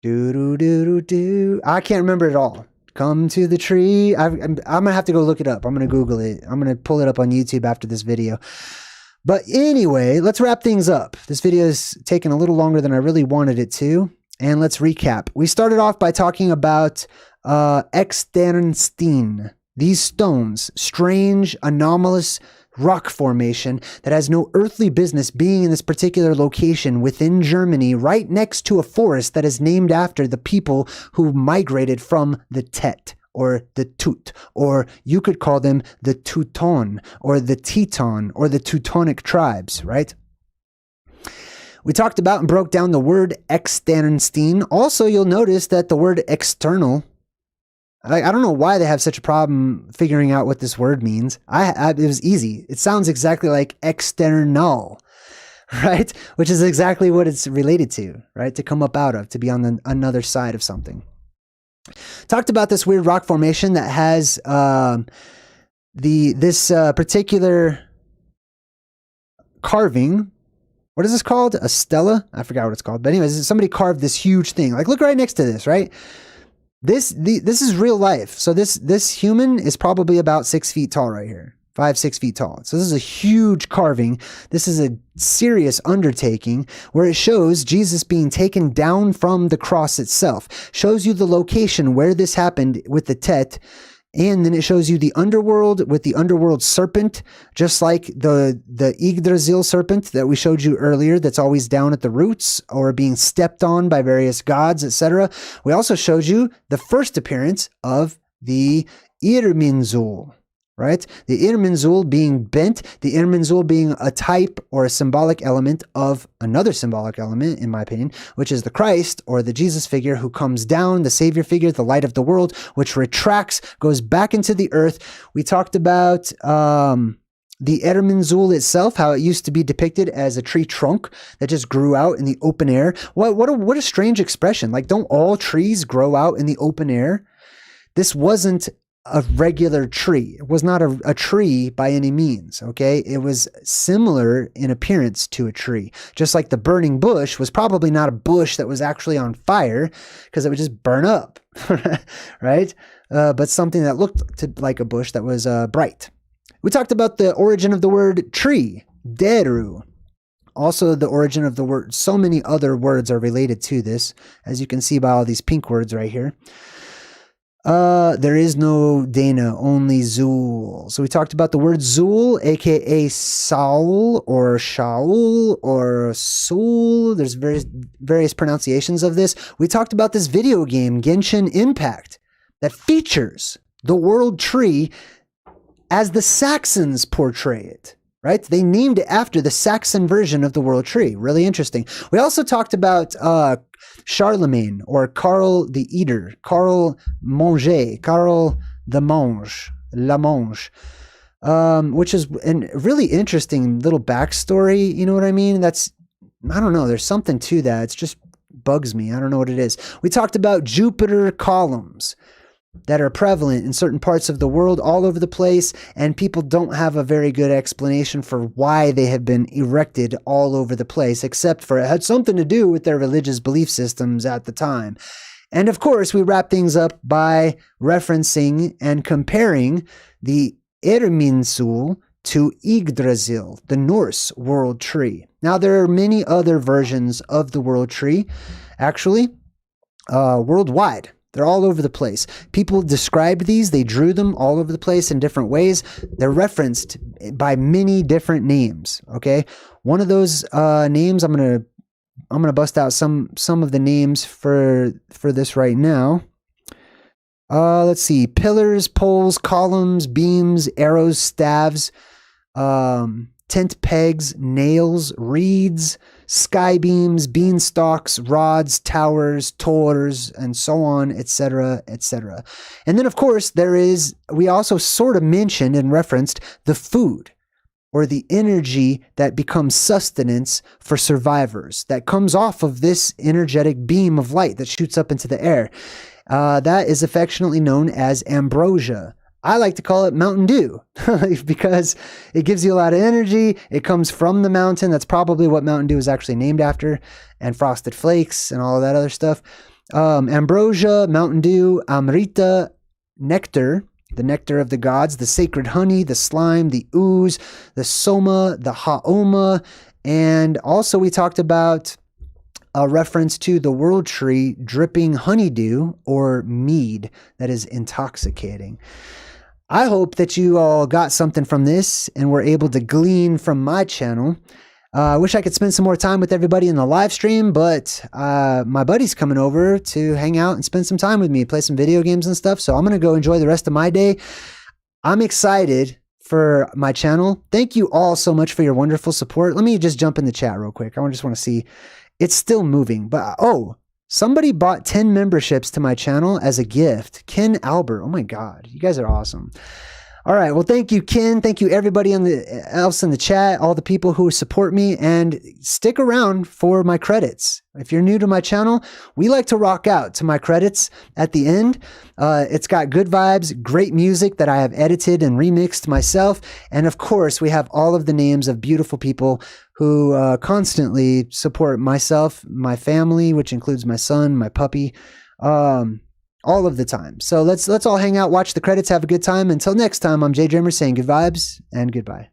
can't remember it all. Come to the tree. I'm gonna have to go look it up. I'm gonna Google it. I'm gonna pull it up on YouTube after this video. But anyway, let's wrap things up. This video is taking a little longer than I really wanted it to, and let's recap. We started off by talking about Externsteine. These stones, strange, anomalous rock formation that has no earthly business being in this particular location within Germany, right next to a forest that is named after the people who migrated from the Tet, or the Tut, or you could call them the Teuton, or the Teton, or the Teutonic tribes, right? We talked about and broke down the word Externsteine. Also, you'll notice that the word external, I don't know why they have such a problem figuring out what this word means. It was easy. It sounds exactly like external, right? Which is exactly what it's related to, right? To come up out of, to be on the another side of something. Talked about this weird rock formation that has this particular carving. What is this called? A stela? I forgot what it's called. But anyways, somebody carved this huge thing. Like, look right next to this, right? This is real life. So this human is probably about 6 feet tall right here. 5-6 feet tall. So this is a huge carving. This is a serious undertaking where it shows Jesus being taken down from the cross itself. Shows you the location where this happened with the Tet. And then it shows you the underworld with the underworld serpent, just like the Yggdrasil serpent that we showed you earlier that's always down at the roots or being stepped on by various gods, etc. We also showed you the first appearance of the IRMINSUL, right? The IRMINSUL being bent, the IRMINSUL being a type or a symbolic element of another symbolic element, in my opinion, which is the Christ or the Jesus figure who comes down, the Savior figure, the light of the world, which retracts, goes back into the earth. We talked about the IRMINSUL itself, how it used to be depicted as a tree trunk that just grew out in the open air. What a strange expression. Like, don't all trees grow out in the open air? This wasn't a regular tree. It was not a tree by any means, okay? It was similar in appearance to a tree. Just like the burning bush was probably not a bush that was actually on fire because it would just burn up, right? But something that looked like a bush that was bright. We talked about the origin of the word tree, deru. Also, the origin of the word, so many other words are related to this, as you can see by all these pink words right here. There is no Dana, only Zul. So we talked about the word Zul, aka Saul or Shaul or Sul. There's various pronunciations of this. We talked about this video game, Genshin Impact, that features the world tree as the Saxons portray it. Right? They named it after the Saxon version of the world tree. Really interesting. We also talked about Charlemagne or Karl the Eater, Karl Mange, Karl the Mange, La Mange, which is a really interesting little backstory. You know what I mean? I don't know. There's something to that. It's just bugs me. I don't know what it is. We talked about Jupiter columns that are prevalent in certain parts of the world all over the place, and people don't have a very good explanation for why they have been erected all over the place, except for it had something to do with their religious belief systems at the time. And of course, we wrap things up by referencing and comparing the IRMINSUL to Yggdrasil, the Norse world tree. Now, there are many other versions of the world tree, actually, worldwide. They're all over the place. People described these. They drew them all over the place in different ways. They're referenced by many different names. Okay, one of those names, I'm gonna bust out some of the names for this right now. Let's see: pillars, poles, columns, beams, arrows, staves, tent pegs, nails, reeds, sky beams, beanstalks, rods, towers, tors, and so on, etc., etc. And then, of course, we also sort of mentioned and referenced the food or the energy that becomes sustenance for survivors that comes off of this energetic beam of light that shoots up into the air. That is affectionately known as ambrosia. I like to call it Mountain Dew because it gives you a lot of energy. It comes from the mountain. That's probably what Mountain Dew is actually named after, and Frosted Flakes and all of that other stuff. Ambrosia, Mountain Dew, Amrita, nectar, the nectar of the gods, the sacred honey, the slime, the ooze, the soma, the haoma, and also we talked about a reference to the world tree dripping honeydew or mead that is intoxicating. I hope that you all got something from this and were able to glean from my channel. I wish I could spend some more time with everybody in the live stream, but my buddy's coming over to hang out and spend some time with me, play some video games and stuff. So I'm going to go enjoy the rest of my day. I'm excited for my channel. Thank you all so much for your wonderful support. Let me just jump in the chat real quick. I just want to see. It's still moving, but oh, somebody bought 10 memberships to my channel as a gift. Ken Albert. Oh my God. You guys are awesome. All right. Well, thank you, Ken. Thank you, everybody else in the chat, all the people who support me, and stick around for my credits. If you're new to my channel, we like to rock out to my credits at the end. It's got good vibes, great music that I have edited and remixed myself. And of course, we have all of the names of beautiful people who constantly support myself, my family, which includes my son, my puppy, all of the time. So let's all hang out, watch the credits, have a good time. Until next time, I'm JayDreamerZ saying good vibes and goodbye.